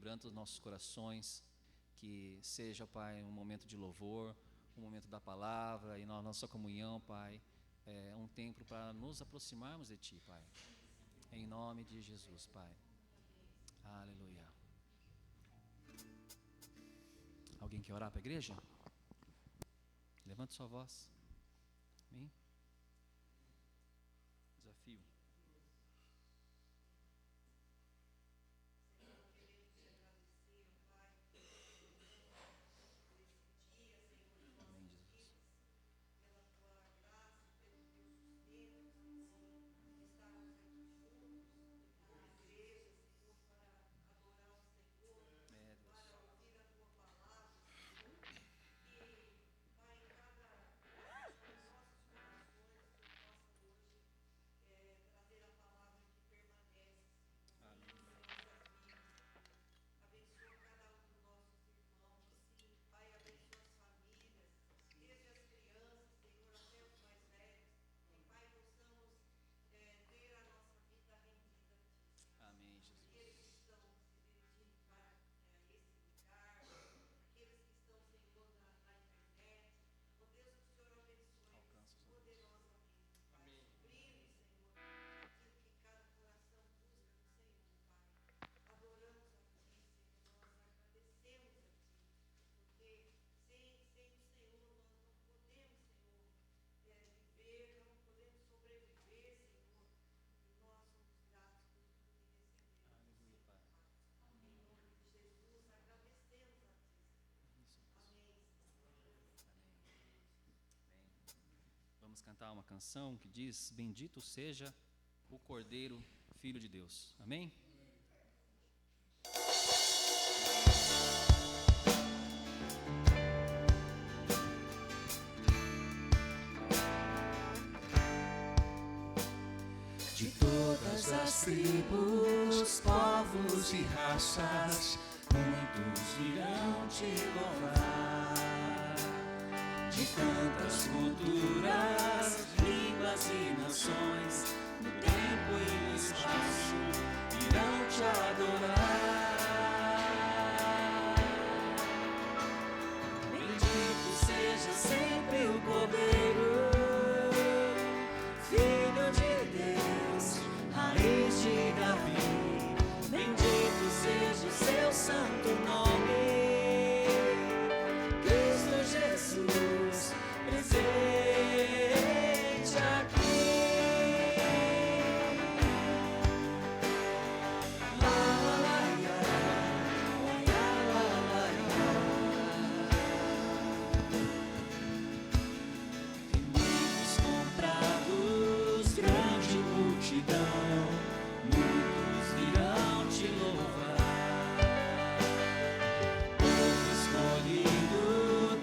quebranta os nossos corações, que seja, Pai, um momento de louvor, um momento da palavra e na nossa comunhão, Pai, um tempo para nos aproximarmos de Ti, Pai. Em nome de Jesus, Pai. Aleluia. Alguém quer orar para a igreja? Levante sua voz. Amém? Desafio. Vamos cantar uma canção que diz: Bendito seja o Cordeiro, Filho de Deus. Amém? De todas as tribos, povos e raças, muitos virão te louvar. De tantas culturas, línguas e nações, no tempo e no espaço, irão te adorar. Bendito seja sempre o Cordeiro, Filho de Deus, raiz de Davi. Bendito seja o seu santo nome, Cristo Jesus, presente aqui. La la la ya, la la ya. Inimigos comprados, grande multidão, muitos virão te louvar. Povo escolhido,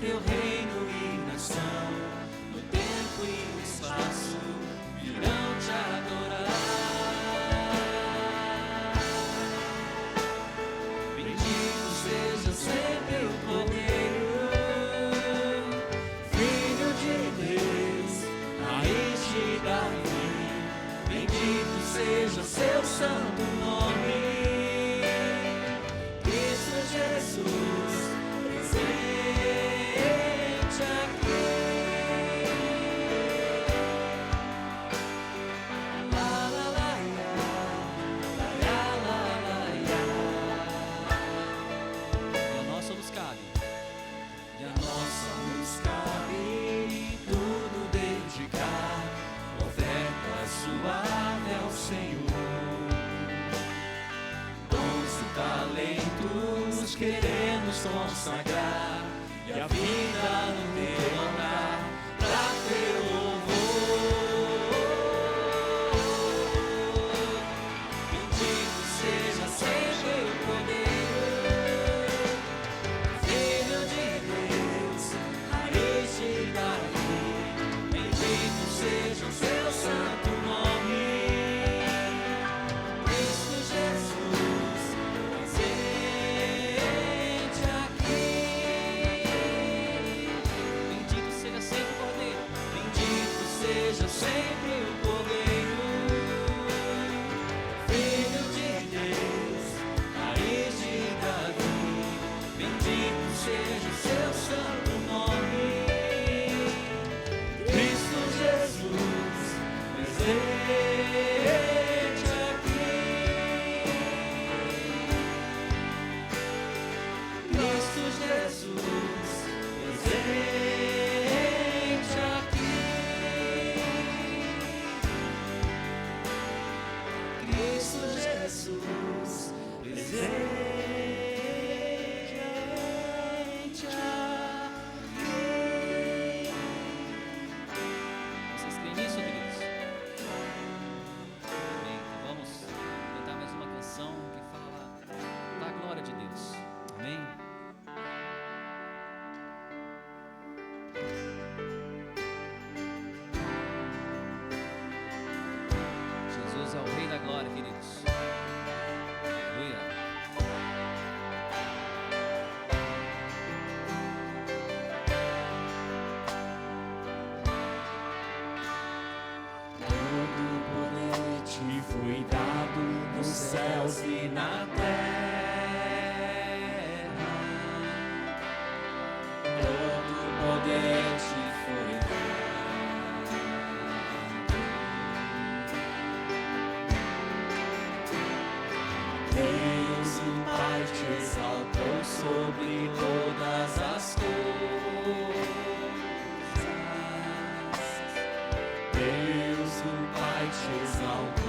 teu reino e nação, no tempo e no espaço, virão te adorar. Bendito seja sempre o Cordeiro, Filho de Deus, raiz de Davi. Bendito seja o seu santo nome, Cristo Jesus, presente aqui. La la la ya, la la ya. E a nós só nos cabe. E a nós só nos cabe tudo dedicar, oferta suave ao Senhor. Dons e talentos queremos consagrar, e a vida no teu altar, pra teu louvor. Bendito seja sempre o Cordeiro, Filho de Deus, raiz de Davi. Bendito seja o seu santo nome, Cristo Jesus, presente aqui. E na terra, todo poder te foi dado. Deus, o Pai, te exaltou sobre todas as coisas. Deus, o Pai, te exaltou.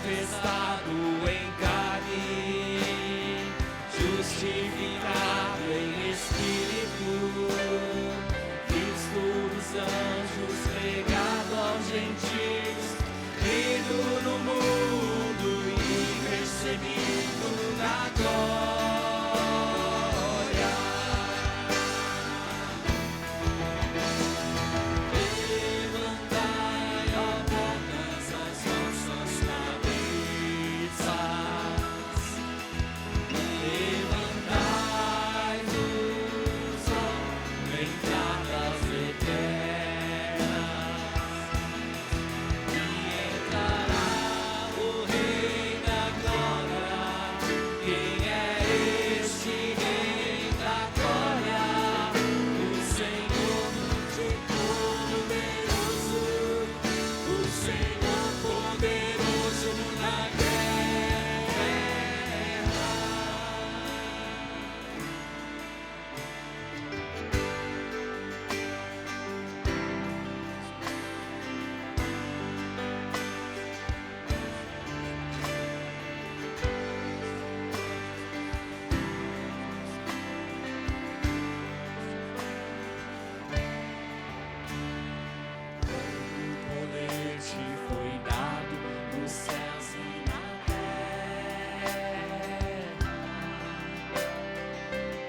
Manifestado em carne, justificado em espírito, visto dos anjos, pregado aos gentios, lido no mundo e recebido na glória. Levantai, ó portas, as vossas cabeças. Levantai-vos, ó entradas eternas, e entrará o Rei da glória. Quem é este Rei da glória? O Senhor de poderoso, o Senhor poderoso na guerra. O poder te foi dado nos céus e na terra.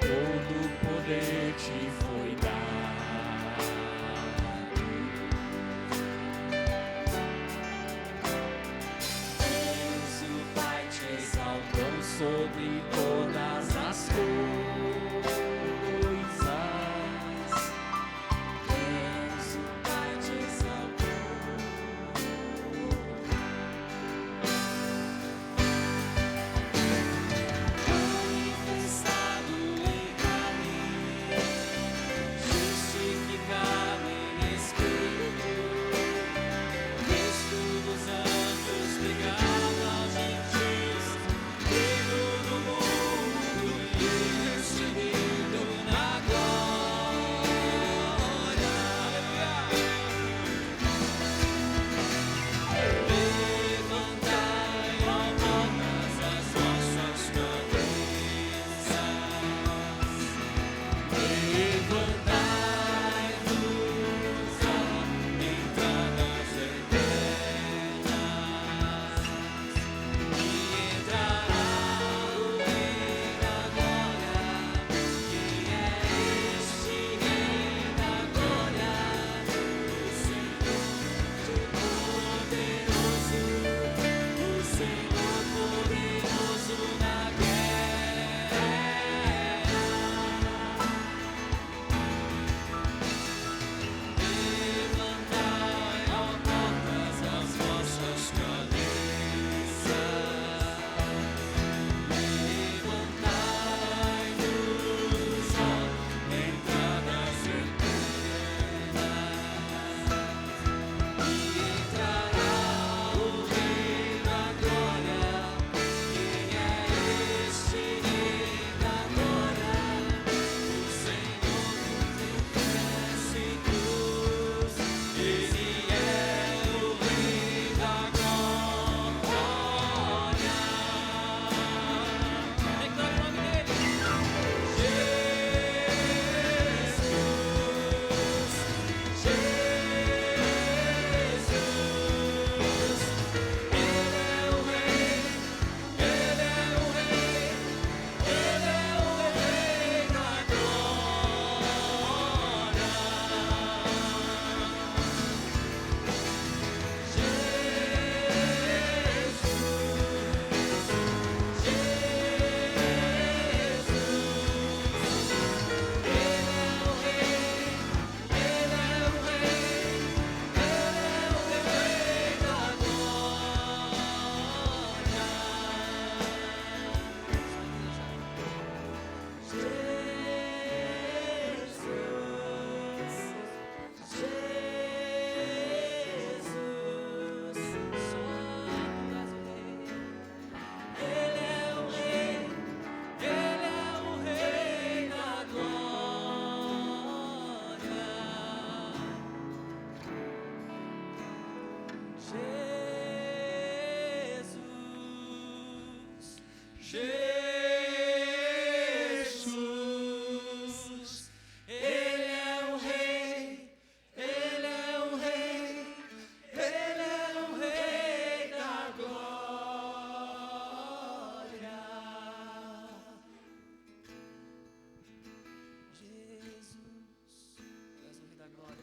Todo poder te foi dado. Deus, o Pai, te exaltou sobre todas as coisas. Deus, o Pai, te exaltou. Manifestado em carne, justificado em espírito, visto dos anjos, ligado aos gentios, lido no mundo Jesus, Ele é o Rei, Ele é o Rei, Ele é o Rei da glória. Jesus, Tu és o Rei da glória.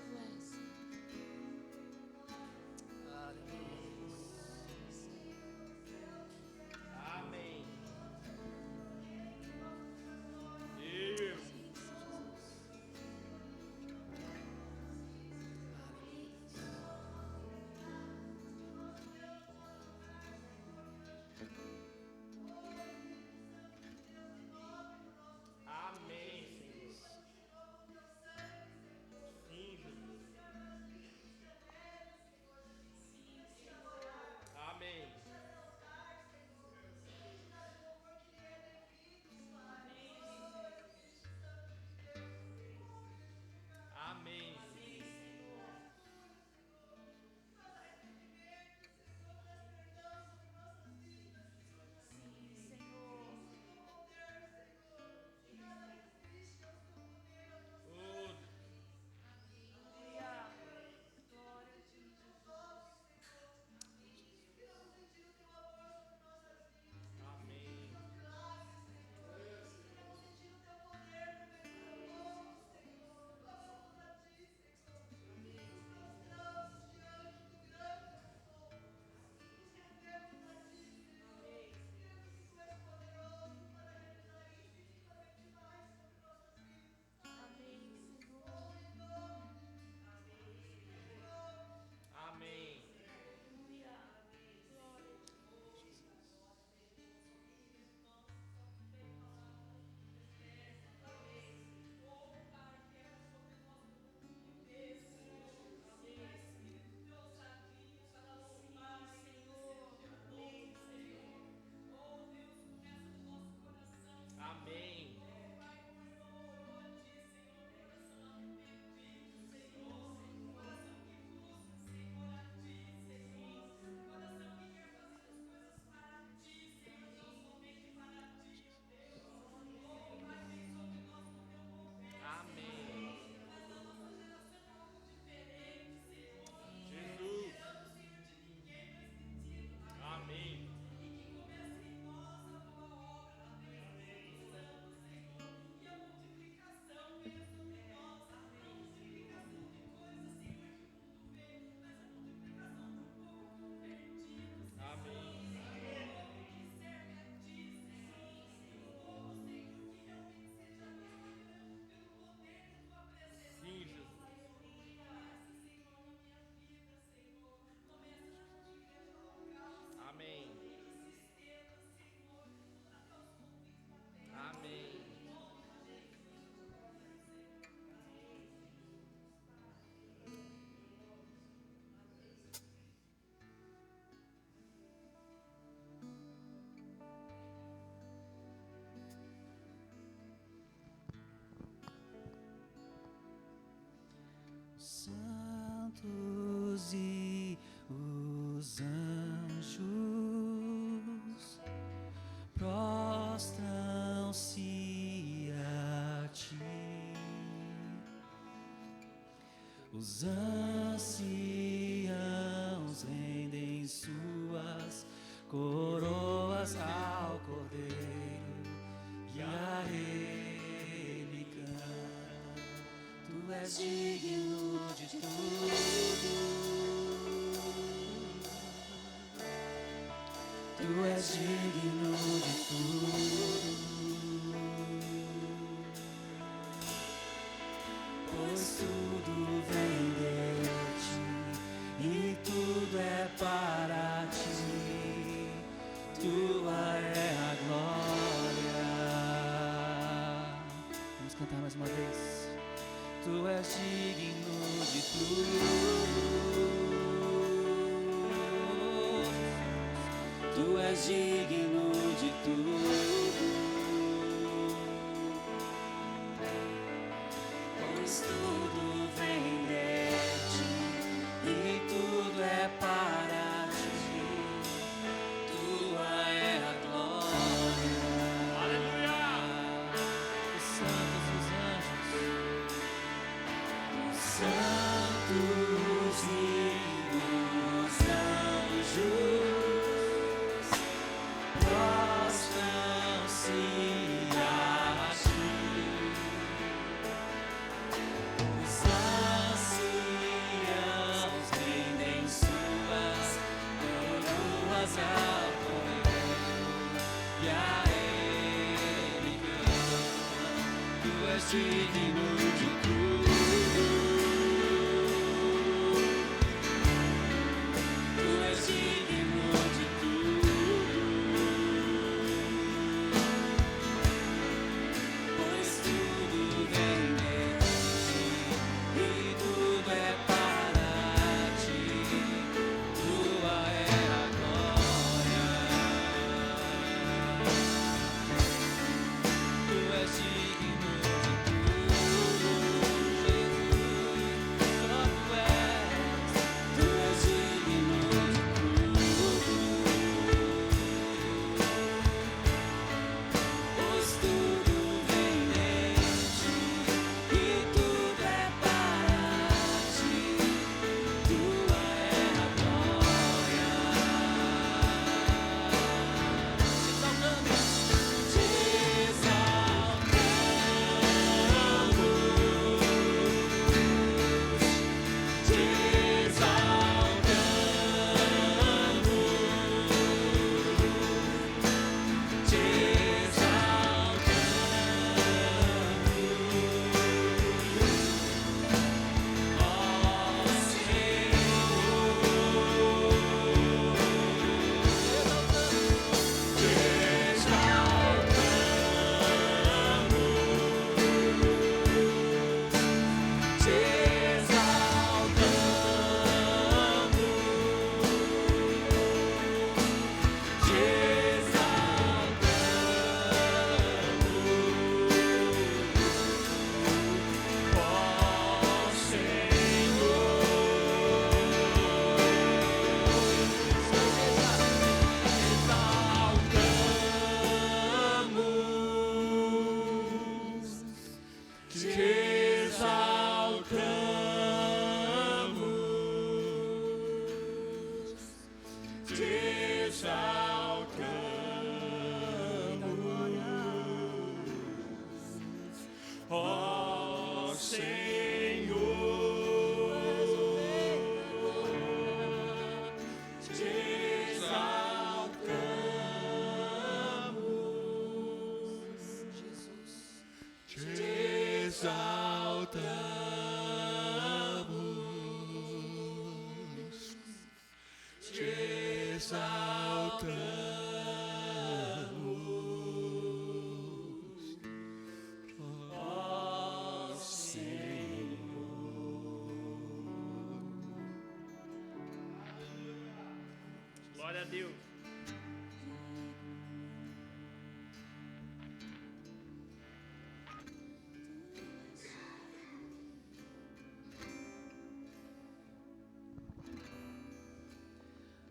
Aleluia. Amém. Amém, Senhor. Sim, Jesus. Amém. Amém. Oh, amém. Amém. Amém. Amém. Jesus. Amém. Amém. Sim, Jesus. Amém. Amém. Santos e os anjos prostram-se a ti. Os anciãos rendem suas coroas ao Cordeiro e a Ele cantam. Tu és digno de tudo. Tu és digno de tudo. Pois tudo vem de ti e tudo é para ti. Tua é a glória. Vamos cantar mais uma vez. Tu és digno de tudo. Tu és digno de tudo. Pois tudo vem de ti e tudo é para ao Cordeiro e a Ele canta. Tu és digno de tudo. Tu és digno de tudo. Pois tudo vem de ti e tudo é para ti. Tua é a glória. Tu és digno de tudo, Jesus. Só tu és. Tu és digno de tudo. Pois tudo vem de ti e tudo é para ti. Tua é a glória. Te ó Senhor, te exaltamos, te exaltamos, te exaltamos. Glória a Deus.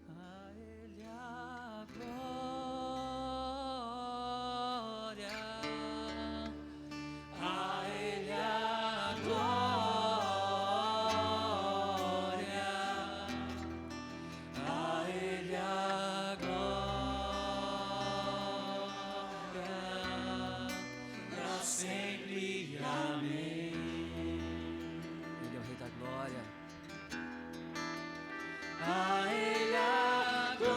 A Ele a glória, a Ele a glória, a Ele a glória, para sempre. Amém. Ele é o Rei da Glória. A Ele a glória,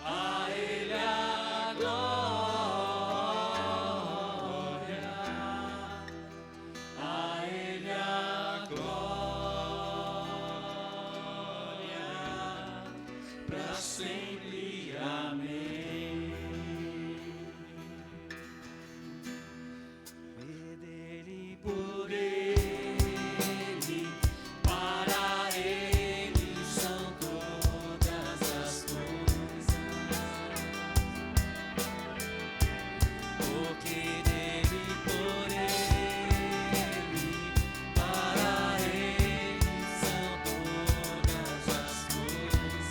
a Ele a glória, a Ele a glória, para sempre. Amém. E dele, por Ele, para Ele são todas as coisas. Porque dele, por Ele, para Ele são todas as coisas.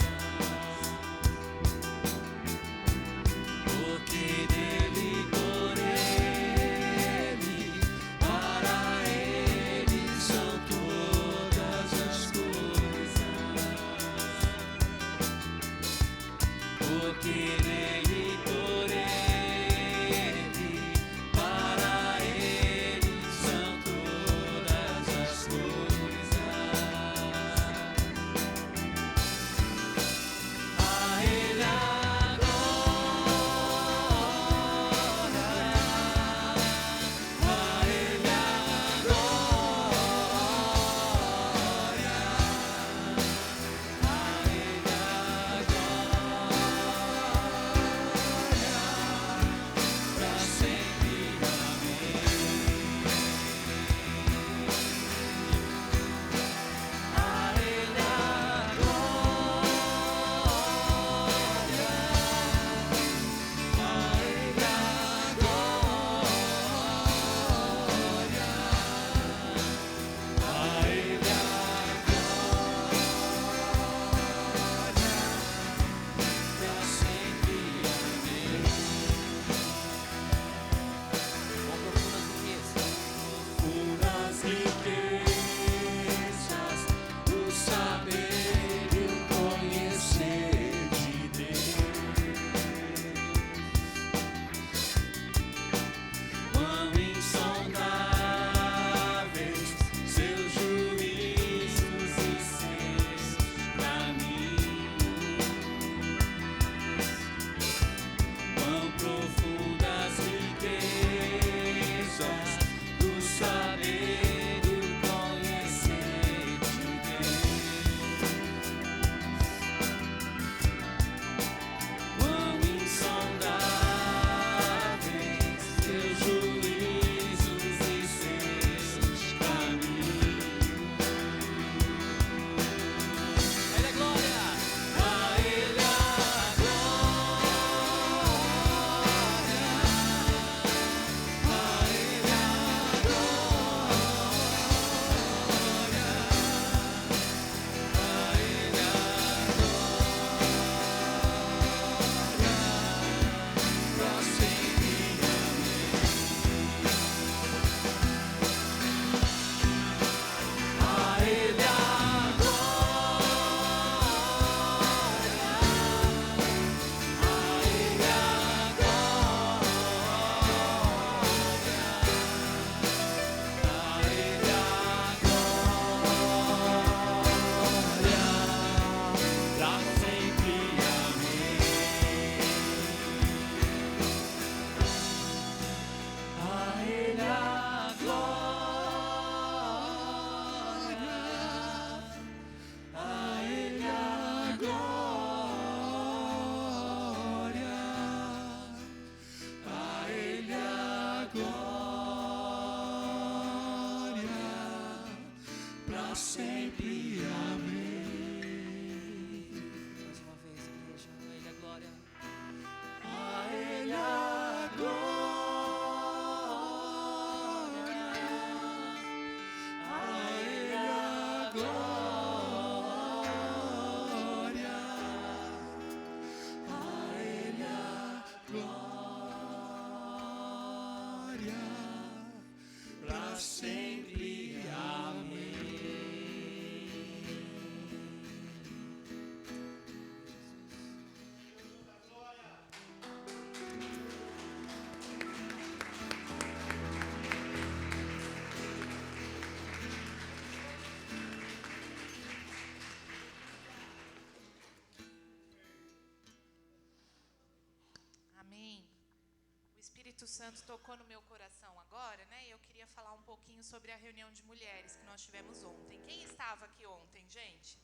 Espírito Santo tocou no meu coração agora, né? Eu queria falar um pouquinho sobre a reunião de mulheres que nós tivemos ontem. Quem estava aqui ontem, gente?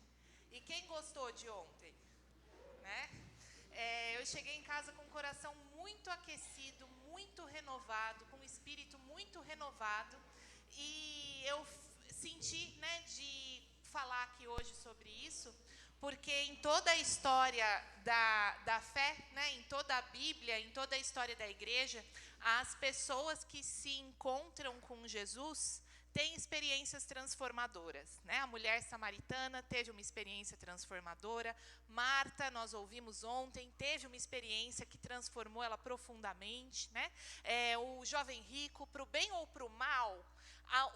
E quem gostou de ontem? Né? Eu cheguei em casa com o coração muito aquecido, muito renovado, com o espírito muito renovado. E eu senti, né, de falar aqui hoje sobre isso, porque em toda a história da fé, né, em toda a Bíblia, em toda a história da igreja, as pessoas que se encontram com Jesus têm experiências transformadoras, né? A mulher samaritana teve uma experiência transformadora. Marta, nós ouvimos ontem, teve uma experiência que transformou ela profundamente, né? O jovem rico, para o bem ou para o mal,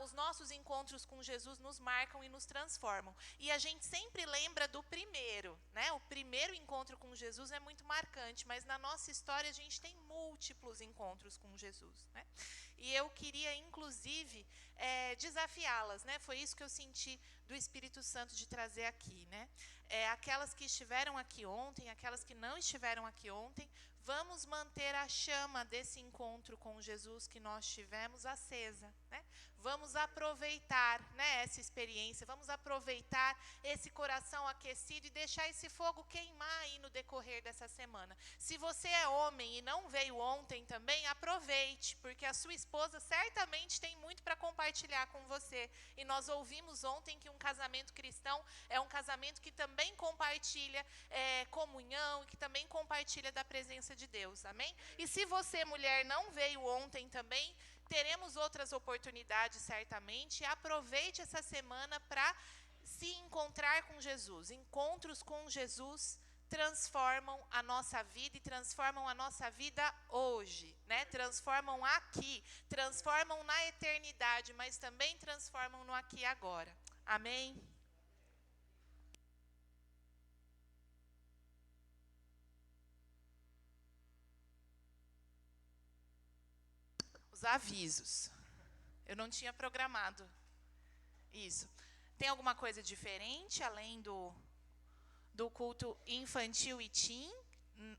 os nossos encontros com Jesus nos marcam e nos transformam. E a gente sempre lembra do primeiro, né? O primeiro encontro com Jesus é muito marcante, mas na nossa história a gente tem múltiplos encontros com Jesus, né? E eu queria, inclusive, desafiá-las, né? Foi isso que eu senti do Espírito Santo de trazer aqui, né? Aquelas que estiveram aqui ontem, aquelas que não estiveram aqui ontem, vamos manter a chama desse encontro com Jesus que nós tivemos acesa, né? Vamos aproveitar, né, essa experiência, vamos aproveitar esse coração aquecido e deixar esse fogo queimar aí no decorrer dessa semana. Se você é homem e não veio ontem também, aproveite, porque a sua esposa certamente tem muito para compartilhar com você. E nós ouvimos ontem que um casamento cristão é um casamento que também compartilha comunhão, que também compartilha da presença de Deus, amém? E se você, mulher, não veio ontem também, teremos outras oportunidades certamente. Aproveite essa semana para se encontrar com Jesus. Encontros com Jesus transformam a nossa vida e transformam a nossa vida hoje, né? Transformam aqui, transformam na eternidade, mas também transformam no aqui e agora. Amém? Os avisos. Eu não tinha programado isso. Tem alguma coisa diferente além do culto infantil e teen?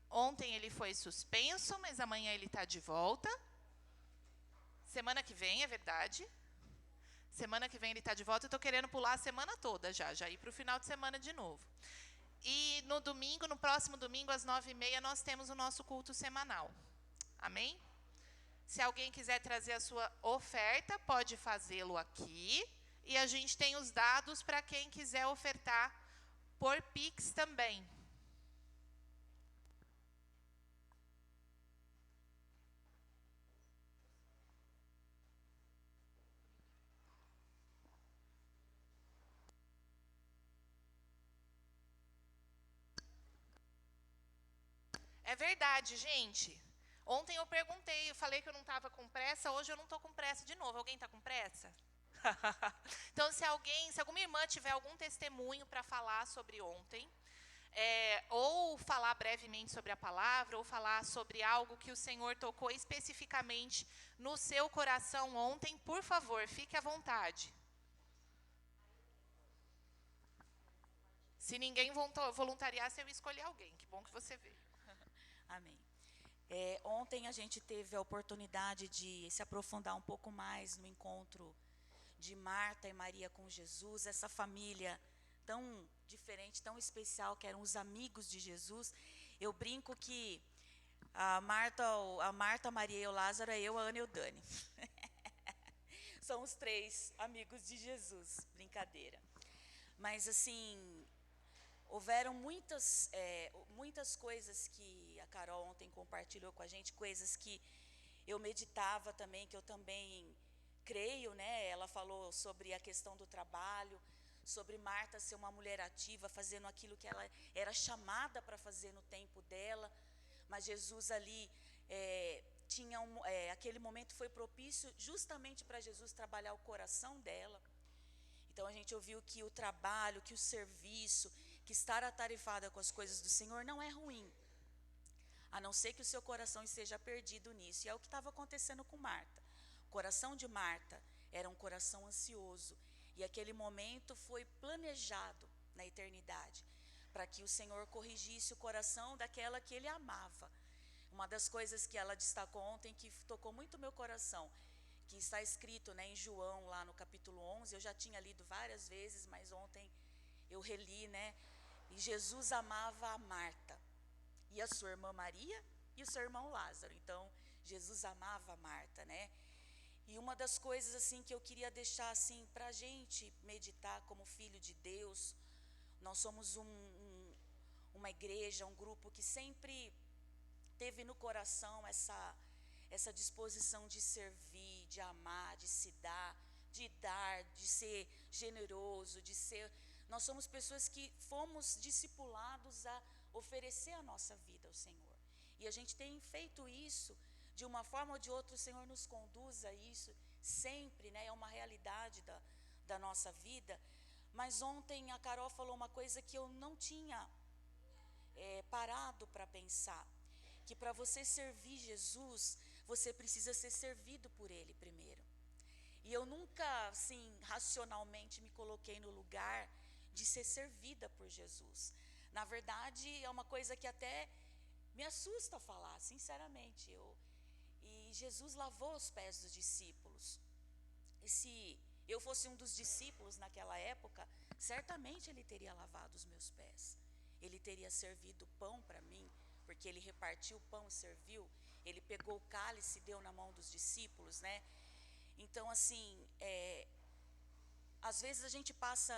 Ontem ele foi suspenso, mas amanhã ele está de volta. Semana que vem, é verdade. Semana que vem ele está de volta. Eu estou querendo pular a semana toda já ir para o final de semana de novo. E no domingo, no próximo domingo, às 9h30, nós temos o nosso culto semanal. Amém? Se alguém quiser trazer a sua oferta, pode fazê-lo aqui. E a gente tem os dados para quem quiser ofertar por Pix também. É verdade, gente. Ontem eu perguntei, eu falei que eu não estava com pressa, hoje eu não estou com pressa de novo. Alguém está com pressa? Então, se alguma irmã tiver algum testemunho para falar sobre ontem, ou falar brevemente sobre a palavra, ou falar sobre algo que o Senhor tocou especificamente no seu coração ontem, por favor, fique à vontade. Se ninguém voluntariasse, eu escolhi alguém. Que bom que você veio. Amém. Ontem a gente teve a oportunidade de se aprofundar um pouco mais no encontro de Marta e Maria com Jesus, essa família tão diferente, tão especial, que eram os amigos de Jesus. Eu brinco que a Marta, a Maria e o Lázaro é eu, a Ana e o Dani. São os 3 amigos de Jesus, brincadeira. Mas assim, houveram muitas coisas que a Carol ontem compartilhou com a gente, coisas que eu meditava também, que eu também creio, né? Ela falou sobre a questão do trabalho, sobre Marta ser uma mulher ativa, fazendo aquilo que ela era chamada para fazer no tempo dela, mas Jesus ali aquele momento foi propício justamente para Jesus trabalhar o coração dela. Então a gente ouviu que o trabalho, que o serviço, que estar atarefada com as coisas do Senhor não é ruim, a não ser que o seu coração esteja perdido nisso. E é o que estava acontecendo com Marta. O coração de Marta era um coração ansioso, e aquele momento foi planejado na eternidade, para que o Senhor corrigisse o coração daquela que Ele amava. Uma das coisas que ela destacou ontem que tocou muito meu coração, que está escrito, né, em João, lá no capítulo 11, eu já tinha lido várias vezes, mas ontem eu reli, né, e Jesus amava a Marta, e a sua irmã Maria, e o seu irmão Lázaro. Então, Jesus amava a Marta, né, e uma das coisas, assim, que eu queria deixar, assim, para a gente meditar como filho de Deus, nós somos uma igreja, um grupo que sempre teve no coração essa disposição de servir, de amar, de se dar, de ser generoso, nós somos pessoas que fomos discipulados a oferecer a nossa vida ao Senhor. E a gente tem feito isso, de uma forma ou de outra o Senhor nos conduz a isso, sempre, né? É uma realidade da nossa vida. Mas ontem a Carol falou uma coisa que eu não tinha parado para pensar, que para você servir Jesus, você precisa ser servido por Ele primeiro. E eu nunca, assim, racionalmente me coloquei no lugar de ser servida por Jesus. Na verdade, é uma coisa que até me assusta falar, sinceramente. E Jesus lavou os pés dos discípulos. E se eu fosse um dos discípulos naquela época, certamente Ele teria lavado os meus pés. Ele teria servido pão para mim, porque Ele repartiu o pão e serviu. Ele pegou o cálice e deu na mão dos discípulos, né? Então, assim, às vezes a gente passa,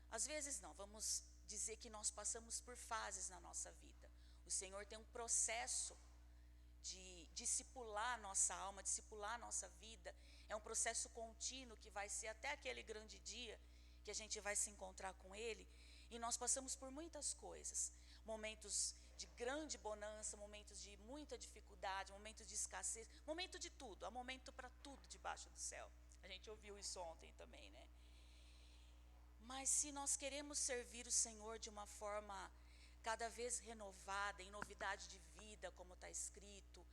às vezes não, vamos dizer que nós passamos por fases na nossa vida. O Senhor tem um processo de discipular a nossa alma, discipular a nossa vida. É um processo contínuo que vai ser até aquele grande dia que a gente vai se encontrar com Ele. E nós passamos por muitas coisas, momentos de grande bonança, momentos de muita dificuldade, momentos de escassez, momento de tudo, há momento para tudo debaixo do céu. A gente ouviu isso ontem também, né? Mas se nós queremos servir o Senhor de uma forma cada vez renovada, em novidade de vida, como está escrito,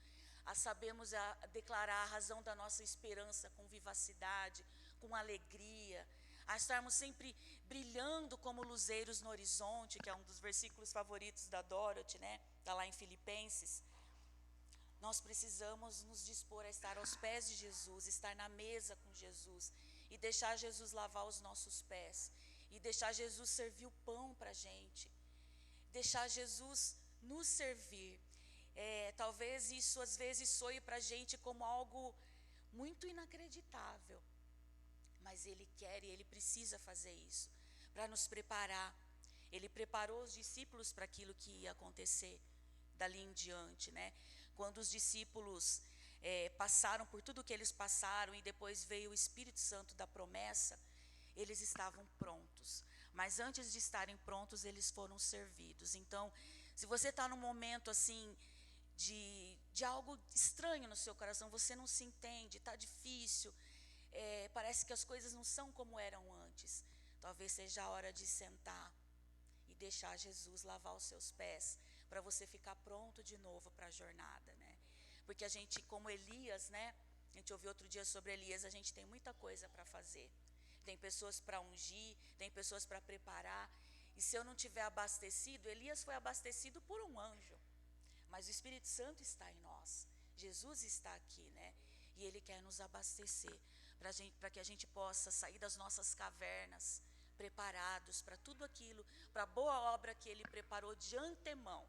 a sabermos declarar a razão da nossa esperança com vivacidade, com alegria, a estarmos sempre brilhando como luzeiros no horizonte, que é um dos versículos favoritos da Dorothy, né? Está lá em Filipenses. Nós precisamos nos dispor a estar aos pés de Jesus, estar na mesa com Jesus, e deixar Jesus lavar os nossos pés, e deixar Jesus servir o pão para a gente, deixar Jesus nos servir. Talvez isso às vezes soe para a gente como algo muito inacreditável, mas Ele quer e Ele precisa fazer isso, para nos preparar. Ele preparou os discípulos para aquilo que ia acontecer dali em diante, né? Quando os discípulos passaram por tudo que eles passaram e depois veio o Espírito Santo da promessa, eles estavam prontos. Mas antes de estarem prontos, eles foram servidos. Então, se você está num momento assim, de algo estranho no seu coração, você não se entende, está difícil, parece que as coisas não são como eram antes, talvez seja a hora de sentar e deixar Jesus lavar os seus pés, para você ficar pronto de novo para a jornada, né? Porque a gente, como Elias, né? A gente ouviu outro dia sobre Elias, a gente tem muita coisa para fazer. Tem pessoas para ungir, tem pessoas para preparar. E se eu não tiver abastecido, Elias foi abastecido por um anjo, mas o Espírito Santo está em nós, Jesus está aqui, né? E Ele quer nos abastecer, para que a gente possa sair das nossas cavernas, preparados para tudo aquilo, para a boa obra que Ele preparou de antemão,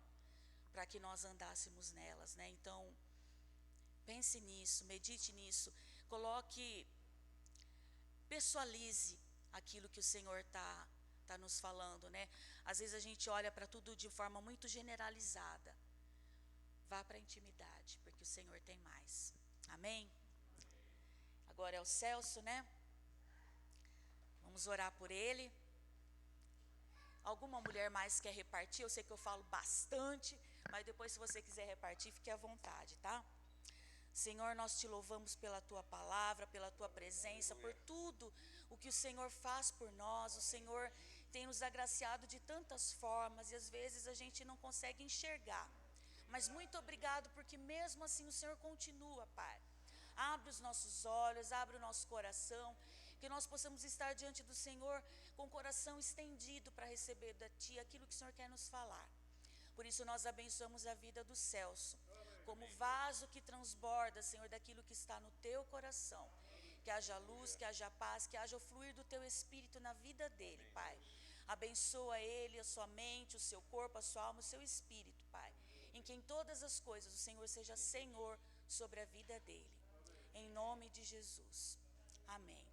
para que nós andássemos nelas, né? Então, pense nisso, medite nisso, pessoalize aquilo que o Senhor está nos falando, né? Às vezes a gente olha para tudo de forma muito generalizada. Vá para a intimidade, porque o Senhor tem mais. Amém? Agora é o Celso, né? Vamos orar por ele. Alguma mulher mais quer repartir? Eu sei que eu falo bastante, mas depois, se você quiser repartir, fique à vontade, tá? Senhor, nós te louvamos pela tua palavra, pela tua presença, por tudo o que o Senhor faz por nós. O Senhor tem nos agraciado de tantas formas e às vezes a gente não consegue enxergar. Mas muito obrigado, porque mesmo assim o Senhor continua, Pai. Abre os nossos olhos, abre o nosso coração, que nós possamos estar diante do Senhor com o coração estendido para receber da Ti aquilo que o Senhor quer nos falar. Por isso nós abençoamos a vida do Celso. como vaso que transborda, Senhor, daquilo que está no teu coração. Que haja luz, que haja paz, que haja o fluir do teu Espírito na vida dele, Pai. Abençoa ele, a sua mente, o seu corpo, a sua alma, o seu espírito, Pai. Em que em todas as coisas o Senhor seja Senhor sobre a vida dele. Em nome de Jesus. Amém.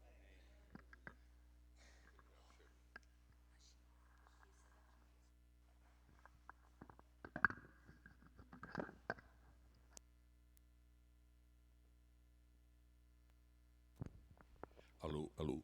Alô, alô.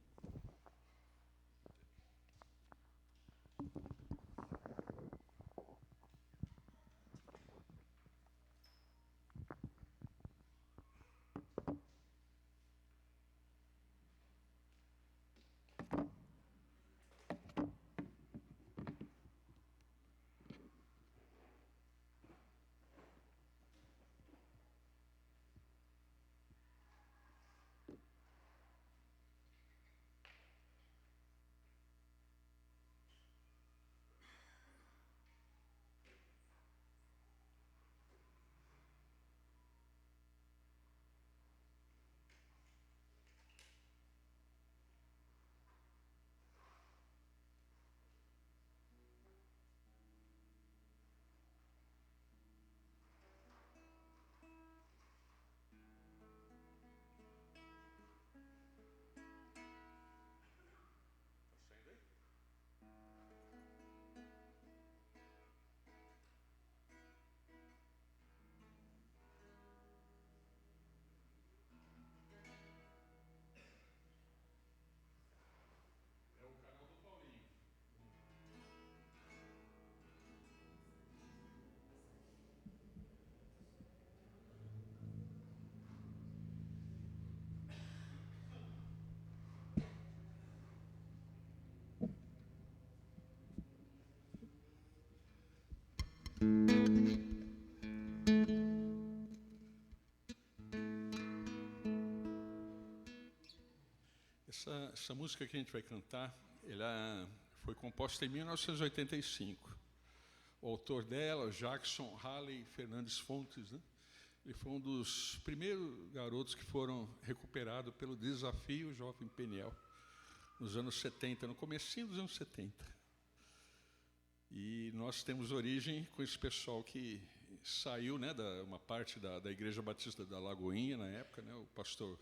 Essa música que a gente vai cantar, ela foi composta em 1985. O autor dela, Jackson Halley Fernandes Fontes, né? Ele foi um dos primeiros garotos que foram recuperados pelo Desafio Jovem Peniel, nos anos 70, no comecinho dos anos 70. E nós temos origem com esse pessoal que saiu, né, uma parte da Igreja Batista da Lagoinha, na época, né, o pastor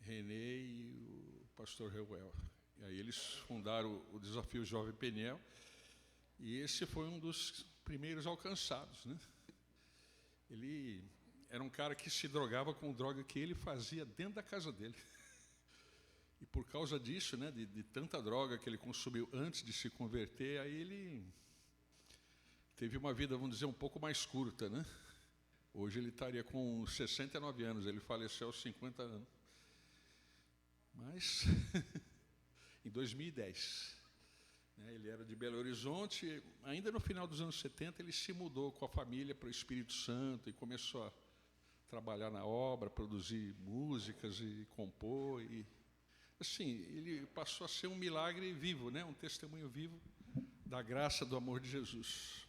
René e o pastor Reuel. E aí eles fundaram o Desafio Jovem Peniel, e esse foi um dos primeiros alcançados, né? Ele era um cara que se drogava com droga que ele fazia dentro da casa dele. E por causa disso, né, de tanta droga que ele consumiu antes de se converter, aí ele teve uma vida, vamos dizer, um pouco mais curta, né? Hoje ele estaria com 69 anos, ele faleceu aos 50 anos. Mas, em 2010, né, ele era de Belo Horizonte, ainda no final dos anos 70, ele se mudou com a família para o Espírito Santo e começou a trabalhar na obra, produzir músicas e compor. E, assim, ele passou a ser um milagre vivo, né, um testemunho vivo da graça, do amor de Jesus.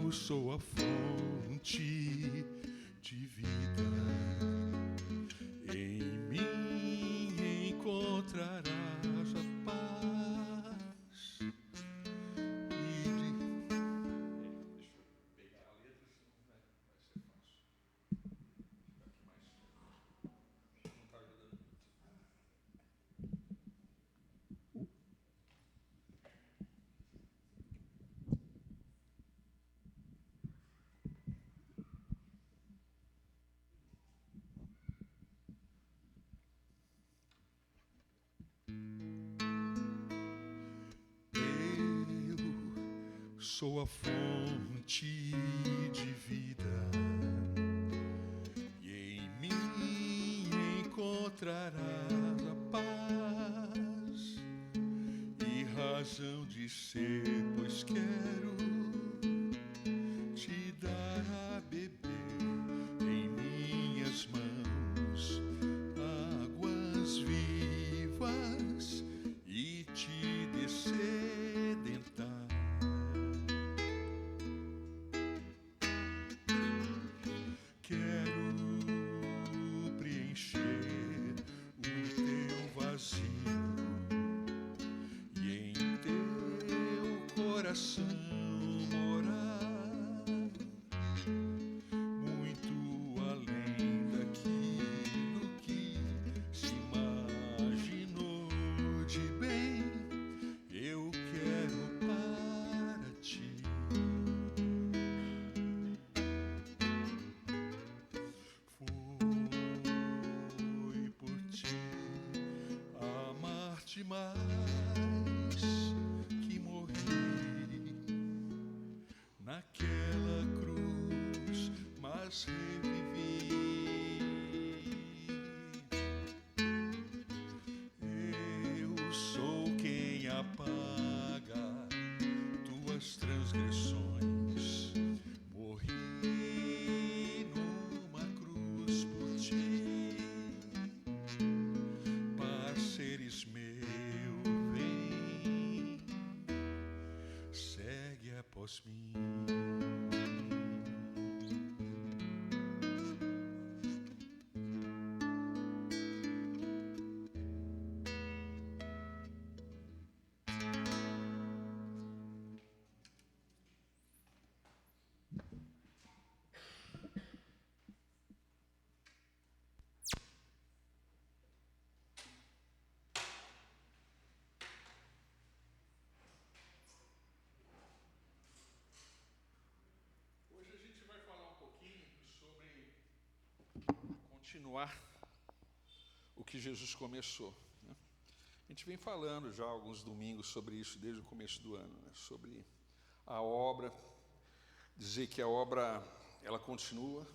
Eu sou a fonte de vida, em mim encontrarás a paz. Deixa eu pegar a letra, senão vai ser fácil. Fica aqui mais. Não está ajudando muito. Eu sou a fonte de vida, e em mim encontrarás a paz e razão de ser, pois quero coração morar muito além daquilo que se imaginou de bem. Eu quero para ti. Foi por ti amar-te mais que morri naquela cruz, mas revivi. Eu sou quem apaga tuas transgressões. Morri numa cruz por ti, para seres meu. Vem, segue após mim. Hoje a gente vai falar um pouquinho sobre continuar o que Jesus começou, né? A gente vem falando já há alguns domingos sobre isso desde o começo do ano, né? Sobre a obra, dizer que a obra ela continua,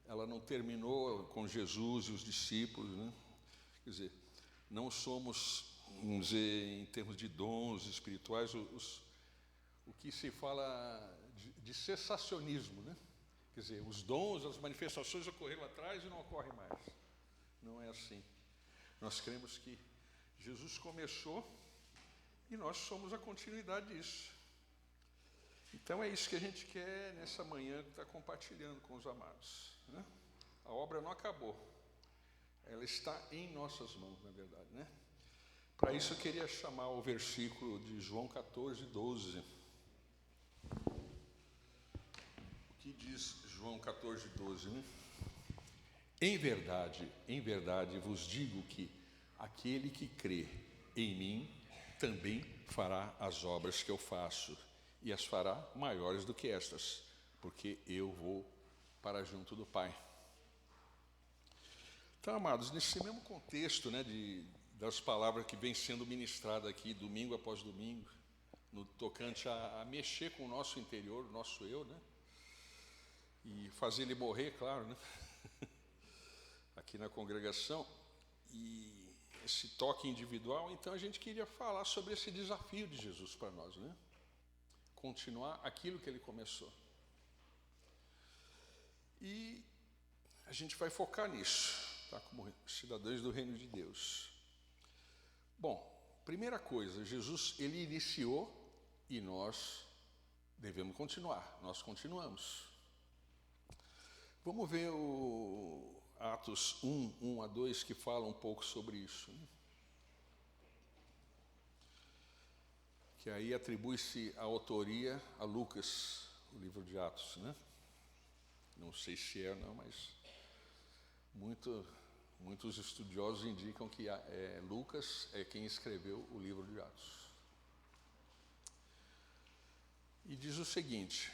ela não terminou com Jesus e os discípulos, né? Quer dizer, não somos, vamos dizer, em termos de dons espirituais, o que se fala de cessacionismo, né? Quer dizer, os dons, as manifestações ocorreram atrás e não ocorrem mais. Não é assim. Nós cremos que Jesus começou e nós somos a continuidade disso. Então é isso que a gente quer nessa manhã estar compartilhando com os amados, né? A obra não acabou. Ela está em nossas mãos, na verdade, né? Para isso eu queria chamar o versículo de João 14, 12. O que diz João 14, 12, né? Em verdade vos digo que aquele que crê em mim também fará as obras que eu faço, e as fará maiores do que estas, porque eu vou para junto do Pai. Então, amados, nesse mesmo contexto, né, das palavras que vem sendo ministradas aqui, domingo após domingo, no tocante a mexer com o nosso interior, o nosso eu, né, e fazer ele morrer, claro, né, aqui na congregação, e esse toque individual, então a gente queria falar sobre esse desafio de Jesus para nós, né, continuar aquilo que ele começou. E a gente vai focar nisso, tá, como cidadãos do reino de Deus. Bom, primeira coisa, Jesus, ele iniciou e nós devemos continuar, nós continuamos. Vamos ver o Atos 1, 1 a 2, que fala um pouco sobre isso, né? Que aí atribui-se a autoria a Lucas, o livro de Atos, né? Não sei se é, não, mas muitos estudiosos indicam que Lucas é quem escreveu o livro de Atos. E diz o seguinte: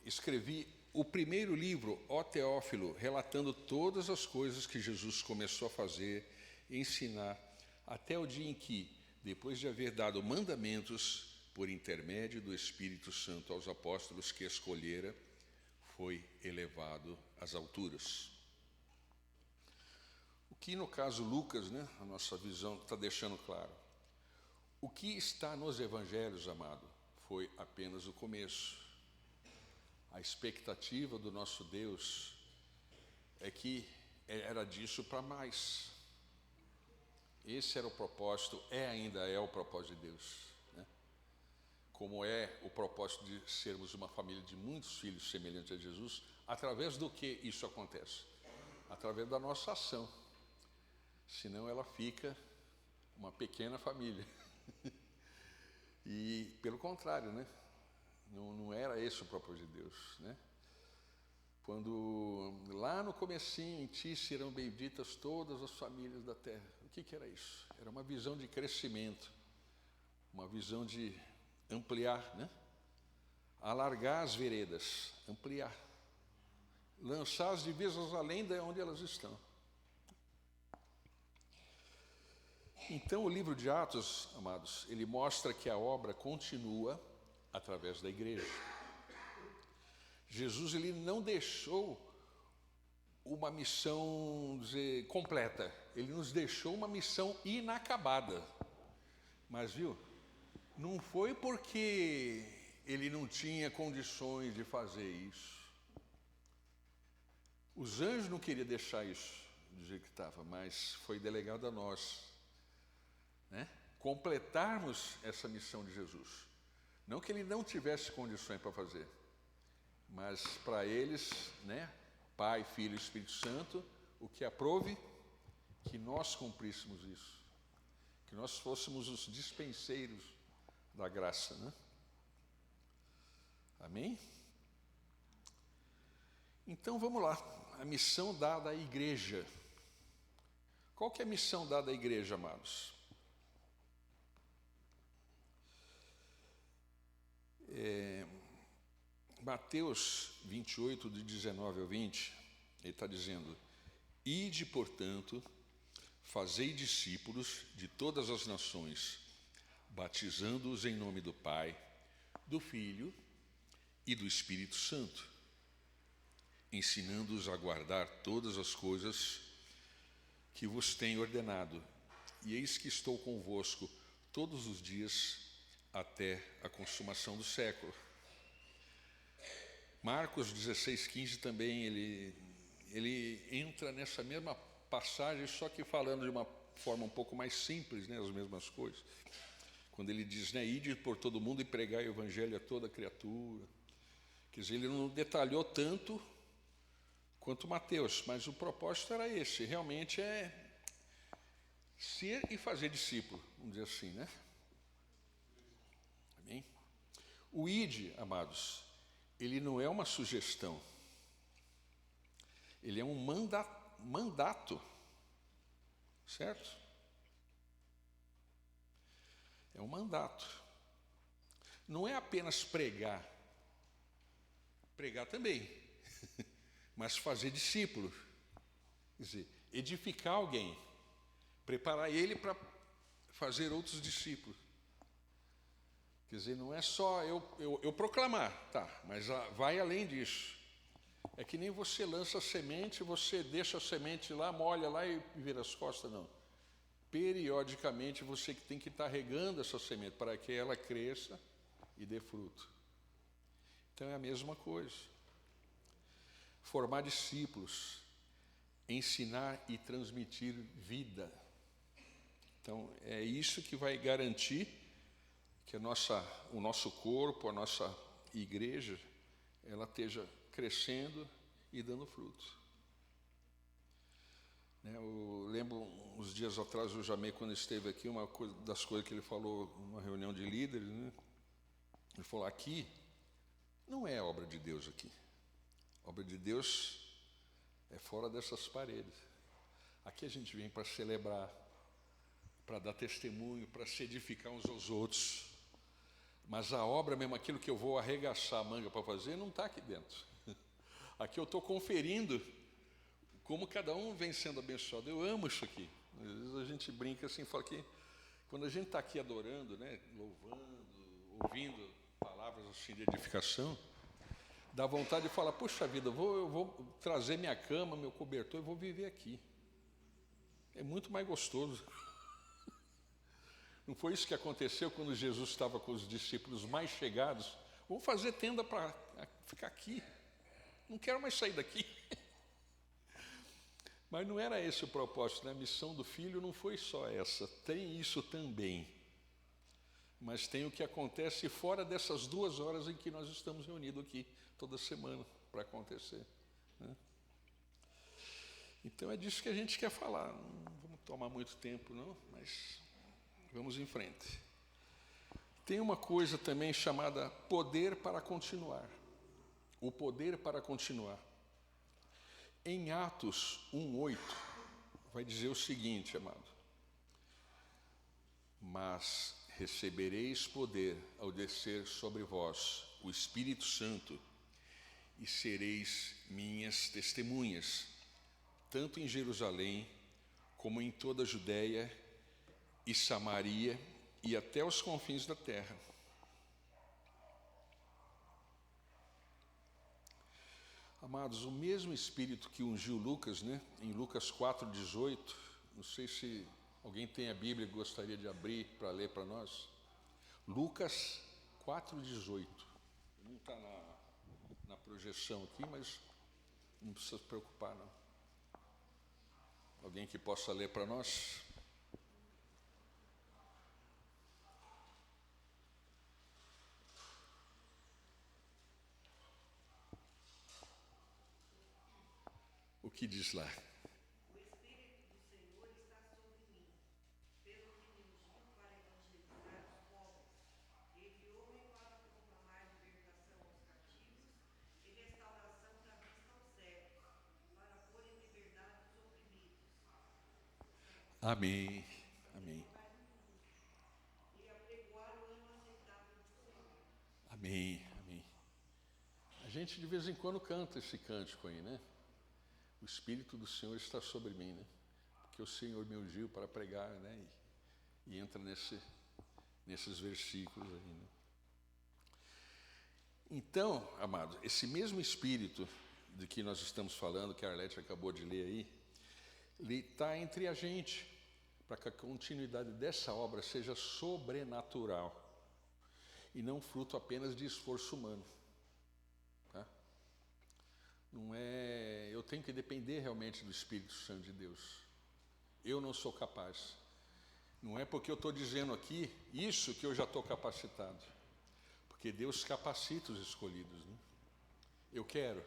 escrevi o primeiro livro, ó Teófilo, relatando todas as coisas que Jesus começou a fazer e ensinar, até o dia em que, depois de haver dado mandamentos por intermédio do Espírito Santo aos apóstolos que escolhera, foi elevado às alturas. O que, no caso, Lucas, né, a nossa visão está deixando claro. O que está nos evangelhos, amado, foi apenas o começo. A expectativa do nosso Deus é que era disso para mais. Esse era o propósito, ainda é o propósito de Deus, né? Como é o propósito de sermos uma família de muitos filhos semelhantes a Jesus, através do que isso acontece? Através da nossa ação. Senão ela fica uma pequena família. E, pelo contrário, né? Não era esse o propósito de Deus, né? Quando, lá no comecinho, em ti serão benditas todas as famílias da terra. O que era isso? Era uma visão de crescimento, uma visão de ampliar, né? Alargar as veredas, ampliar. Lançar as divisas além de onde elas estão. Então, o livro de Atos, amados, ele mostra que a obra continua através da igreja. Jesus, ele não deixou uma missão completa, ele nos deixou uma missão inacabada. Mas, viu, não foi porque ele não tinha condições de fazer isso. Os anjos não queriam deixar isso do jeito que estava, mas foi delegado a nós, né? Completarmos essa missão de Jesus. Não que ele não tivesse condições para fazer, mas para eles, né, Pai, Filho e Espírito Santo, o que aprove, que nós cumpríssemos isso, que nós fôssemos os dispenseiros da graça, né? Amém? Então vamos lá, a missão dada à igreja. Qual que é a missão dada à igreja, amados? Mateus 28, de 19 ao 20, ele está dizendo: ide, portanto, fazei discípulos de todas as nações, batizando-os em nome do Pai, do Filho e do Espírito Santo, ensinando-os a guardar todas as coisas que vos tenho ordenado. E eis que estou convosco todos os dias até a consumação do século. Marcos 16:15 também, ele entra nessa mesma passagem, só que falando de uma forma um pouco mais simples, né, as mesmas coisas. Quando ele diz, né, ide por todo mundo e pregai o evangelho a toda criatura. Quer dizer, ele não detalhou tanto quanto Mateus, mas o propósito era esse, realmente é ser e fazer discípulo, vamos dizer assim, né? Amém? O ide, amados, ele não é uma sugestão, ele é um mandato, certo? É um mandato. Não é apenas pregar também, mas fazer discípulo, quer dizer, edificar alguém, preparar ele para fazer outros discípulos. Quer dizer, não é só eu proclamar, tá, mas vai além disso. É que nem você lança a semente, você deixa a semente lá, molha lá e vira as costas, não. Periodicamente você que tem que estar regando essa semente para que ela cresça e dê fruto. Então é a mesma coisa. Formar discípulos, ensinar e transmitir vida. Então é isso que vai garantir que o nosso corpo, a nossa igreja, ela esteja crescendo e dando fruto. Eu lembro, uns dias atrás, o Jamei, quando esteve aqui, uma das coisas que ele falou numa reunião de líderes, né? Ele falou, aqui não é obra de Deus aqui. A obra de Deus é fora dessas paredes. Aqui a gente vem para celebrar, para dar testemunho, para se edificar uns aos outros. Mas a obra mesmo, aquilo que eu vou arregaçar a manga para fazer, não está aqui dentro. Aqui eu estou conferindo como cada um vem sendo abençoado. Eu amo isso aqui. Às vezes a gente brinca assim, fala que quando a gente está aqui adorando, né, louvando, ouvindo palavras assim de edificação, dá vontade de falar, puxa vida, eu vou trazer minha cama, meu cobertor e vou viver aqui. É muito mais gostoso. Não foi isso que aconteceu quando Jesus estava com os discípulos mais chegados? Vou fazer tenda para ficar aqui. Não quero mais sair daqui. Mas não era esse o propósito, né? A missão do Filho não foi só essa. Tem isso também. Mas tem o que acontece fora dessas 2 horas em que nós estamos reunidos aqui toda semana para acontecer, né? Então é disso que a gente quer falar. Não vamos tomar muito tempo, não, mas vamos em frente. Tem uma coisa também chamada poder para continuar. O poder para continuar. Em Atos 1:8, vai dizer o seguinte, amado: mas recebereis poder ao descer sobre vós o Espírito Santo, e sereis minhas testemunhas, tanto em Jerusalém, como em toda a Judéia e Samaria, e até os confins da terra. Amados, o mesmo Espírito que ungiu Lucas, né, em Lucas 4:18, não sei se alguém tem a Bíblia que gostaria de abrir para ler para nós. Lucas 4:18. Não está na projeção aqui, mas não precisa se preocupar, não. Alguém que possa ler para nós? O que diz lá? O Espírito do Senhor está sobre mim, pelo que me ungiu para evangelizar os pobres. Enviou-me para proclamar libertação aos cativos e restauração da vista aos cegos, para pôr em liberdade os oprimidos. Amém. Amém. E apregoar o ano aceitável do Senhor. Amém. Amém. A gente de vez em quando canta esse cântico aí, né? O Espírito do Senhor está sobre mim, né? Porque o Senhor me ungiu para pregar, né? E entra nesses versículos aí, né? Então, amado, esse mesmo Espírito de que nós estamos falando, que a Arlete acabou de ler aí, ele está entre a gente, para que a continuidade dessa obra seja sobrenatural e não fruto apenas de esforço humano. Tá? Não é, eu tenho que depender realmente do Espírito Santo de Deus. Eu não sou capaz. Não é porque eu estou dizendo aqui isso que eu já estou capacitado. Porque Deus capacita os escolhidos, né? Eu quero.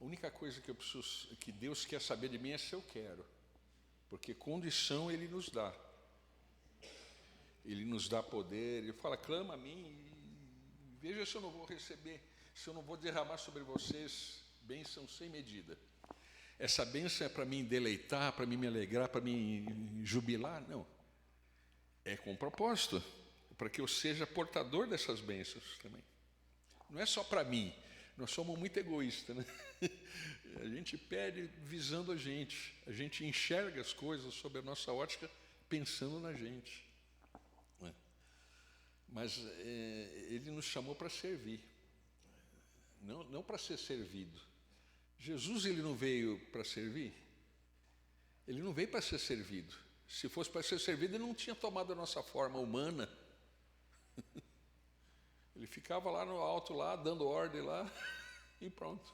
A única coisa que eu preciso, que Deus quer saber de mim é se eu quero. Porque condição Ele nos dá. Ele nos dá poder. Ele fala, clama a mim e veja se eu não vou receber, se eu não vou derramar sobre vocês bênção sem medida. Essa bênção é para mim deleitar, para mim me alegrar, para mim jubilar? Não. É com propósito, para que eu seja portador dessas bênçãos também. Não é só para mim. Nós somos muito egoístas, né? A gente pede visando a gente enxerga as coisas sob a nossa ótica pensando na gente. Mas Ele nos chamou para servir, não para ser servido. Jesus, Ele não veio para servir, Ele não veio para ser servido. Se fosse para ser servido, Ele não tinha tomado a nossa forma humana. Ele ficava lá no alto, lá, dando ordem lá, e pronto.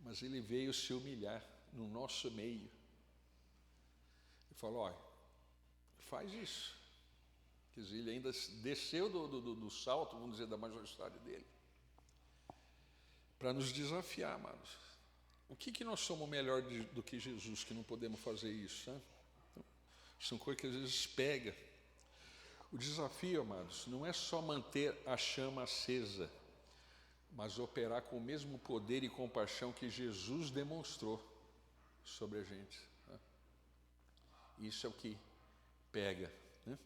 Mas Ele veio se humilhar no nosso meio. Ele falou, olha, faz isso. Quer dizer, Ele ainda desceu do salto, vamos dizer, da majestade dEle, para nos desafiar, amados. O que nós somos melhor do que Jesus, que não podemos fazer isso, né? Então, são coisas que às vezes pega. O desafio, amados, não é só manter a chama acesa, mas operar com o mesmo poder e compaixão que Jesus demonstrou sobre a gente, né? Isso é o que pega, né?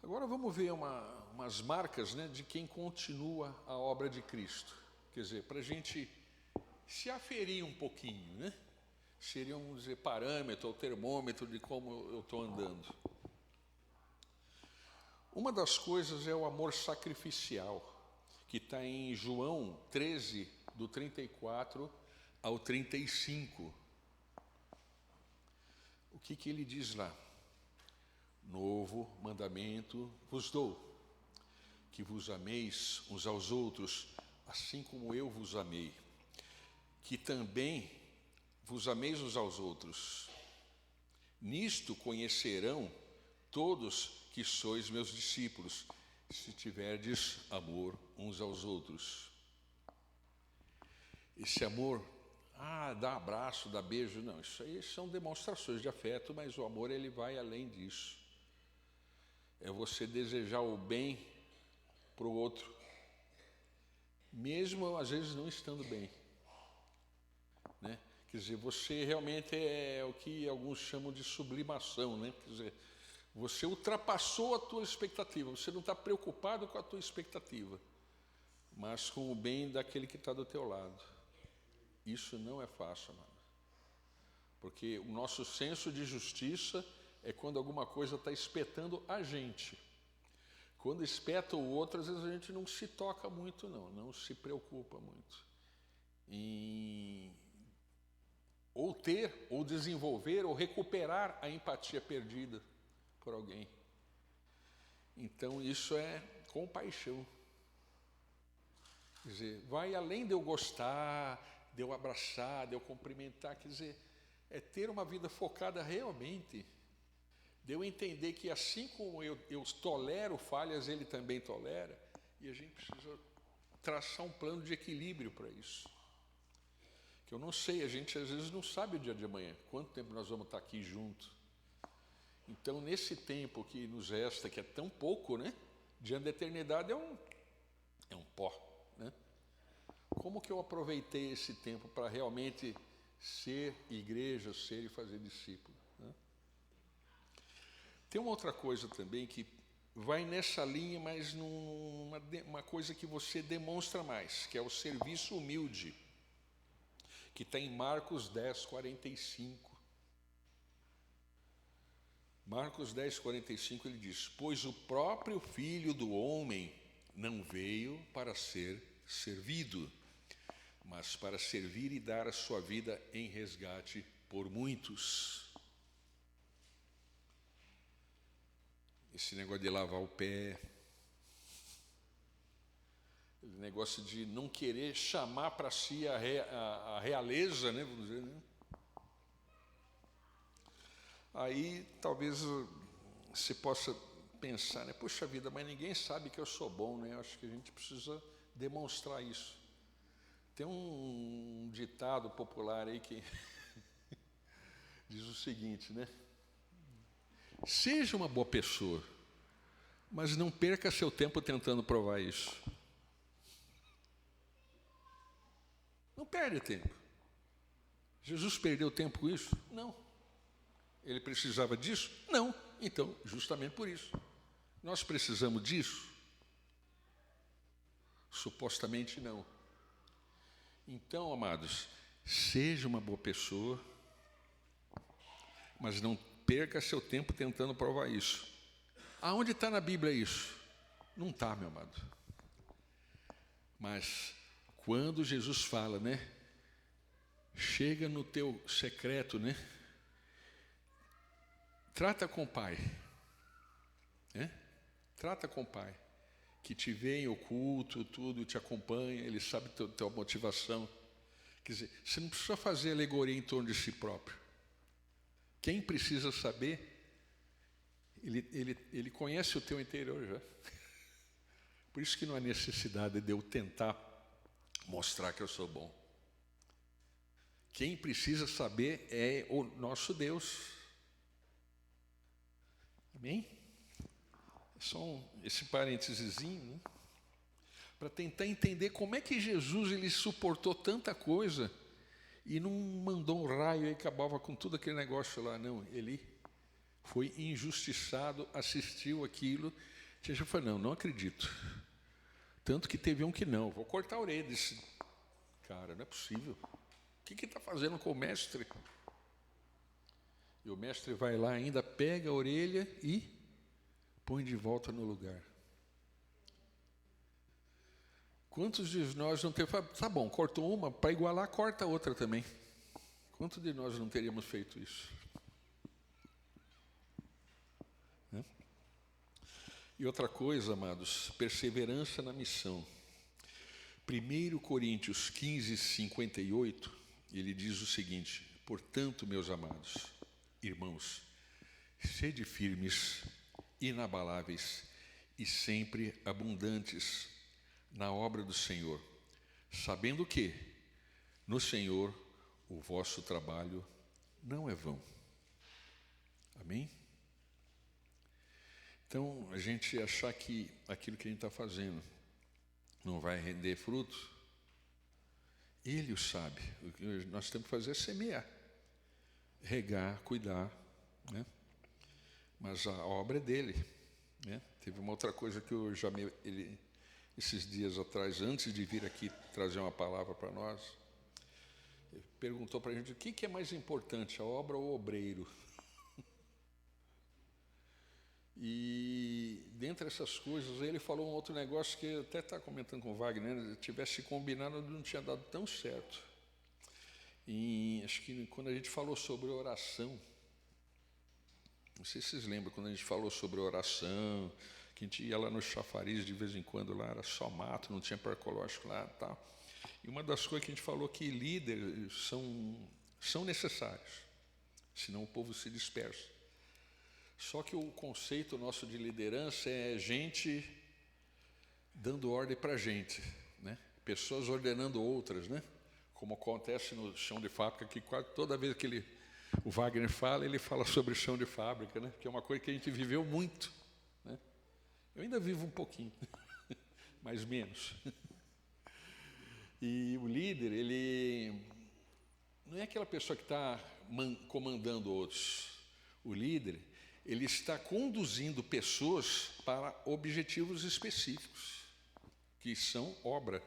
Agora vamos ver umas marcas, né, de quem continua a obra de Cristo. Quer dizer, para a gente se aferir um pouquinho, né? Seria, vamos dizer, parâmetro ou termômetro de como eu estou andando. Uma das coisas é o amor sacrificial, que está em João 13, do 34 ao 35. O que ele diz lá? Novo mandamento vos dou, que vos ameis uns aos outros, assim como eu vos amei, que também vos ameis uns aos outros. Nisto conhecerão todos que sois meus discípulos, se tiverdes amor uns aos outros. Esse amor, dá abraço, dá beijo, não, isso aí são demonstrações de afeto, mas o amor ele vai além disso. é você desejar o bem para o outro, mesmo às vezes não estando bem, né? Quer dizer, você realmente é o que alguns chamam de sublimação, né? Quer dizer, você ultrapassou a tua expectativa, você não está preocupado com a tua expectativa, mas com o bem daquele que está do teu lado. Isso não é fácil, amado. Porque o nosso senso de justiça é quando alguma coisa está espetando a gente. Quando espeta o outro, às vezes a gente não se toca muito, não se preocupa muito em ou ter, ou desenvolver, ou recuperar a empatia perdida por alguém. Então isso é compaixão. Quer dizer, vai além de eu gostar, de eu abraçar, de eu cumprimentar, quer dizer, é ter uma vida focada realmente, de eu entender que assim como eu tolero falhas, ele também tolera, e a gente precisa traçar um plano de equilíbrio para isso. Que eu não sei, a gente às vezes não sabe o dia de amanhã, quanto tempo nós vamos estar aqui juntos. Então, nesse tempo que nos resta, que é tão pouco, né? Diante da eternidade é um pó, né? Como que eu aproveitei esse tempo para realmente ser igreja, ser e fazer discípulo, né? Tem uma outra coisa também que vai nessa linha, mas uma coisa que você demonstra mais, que é o serviço humilde, que está em Marcos 10, 45. Marcos 10, 45, ele diz: pois o próprio Filho do Homem não veio para ser servido, mas para servir e dar a sua vida em resgate por muitos. Esse negócio de lavar o pé, esse negócio de não querer chamar para si a realeza, né, vamos dizer, né? Aí talvez você possa pensar, né, puxa vida, mas ninguém sabe que eu sou bom, né? Acho que a gente precisa demonstrar isso. Tem um ditado popular aí que diz o seguinte, né? Seja uma boa pessoa, mas não perca seu tempo tentando provar isso. Não perde tempo. Jesus perdeu tempo com isso? Não. Ele precisava disso? Não. Então, justamente por isso. Nós precisamos disso? Supostamente não. Então, amados, seja uma boa pessoa, mas não perca seu tempo tentando provar isso. Aonde está na Bíblia isso? Não está, meu amado. Mas quando Jesus fala, né? Chega no teu secreto, né? Trata com o Pai, né? Trata com o Pai, que te vê em oculto, tudo, te acompanha, Ele sabe tua motivação. Quer dizer, você não precisa fazer alegoria em torno de si próprio. Quem precisa saber, ele conhece o teu interior já. Por isso que não há necessidade de eu tentar mostrar que eu sou bom. Quem precisa saber é o nosso Deus. Amém? Só esse parêntesezinho, né? Para tentar entender como é que Jesus ele suportou tanta coisa e não mandou um raio e acabava com tudo aquele negócio lá. Não, ele foi injustiçado, assistiu aquilo. Jesus falou, não acredito. Tanto que teve um que não, vou cortar a orelha desse cara, não é possível. O que está fazendo com o mestre? E o mestre vai lá ainda, pega a orelha e põe de volta no lugar. Quantos de nós não temos... Tá bom, cortou uma, para igualar, corta a outra também. Quantos de nós não teríamos feito isso? Né? E outra coisa, amados, perseverança na missão. 1 Coríntios 15, 58, ele diz o seguinte: portanto, meus amados irmãos, sede firmes, inabaláveis e sempre abundantes na obra do Senhor, sabendo que no Senhor o vosso trabalho não é vão. Amém? Então, a gente achar que aquilo que a gente está fazendo não vai render fruto, Ele o sabe. O que nós temos que fazer é semear, regar, cuidar, né? Mas a obra é dele, né? Teve uma outra coisa que o Jamil, ele, esses dias atrás, antes de vir aqui trazer uma palavra para nós, ele perguntou para a gente o que é mais importante, a obra ou o obreiro? E dentre essas coisas, ele falou um outro negócio que eu até estava comentando com o Wagner, né? Se tivesse combinado, não tinha dado tão certo. E acho que quando a gente falou sobre oração, não sei se vocês lembram, quando a gente falou sobre oração, que a gente ia lá no chafariz de vez em quando, lá era só mato, não tinha parcológico lá e tal. E uma das coisas que a gente falou que líderes são necessários, senão o povo se dispersa. Só que o conceito nosso de liderança é gente dando ordem para gente, né? Pessoas ordenando outras, né? Como acontece no chão de fábrica, que quase toda vez que o Wagner fala, ele fala sobre o chão de fábrica, né? Que é uma coisa que a gente viveu muito, né? Eu ainda vivo um pouquinho, mas menos. E o líder, ele não é aquela pessoa que está comandando outros. O líder, ele está conduzindo pessoas para objetivos específicos, que são obra.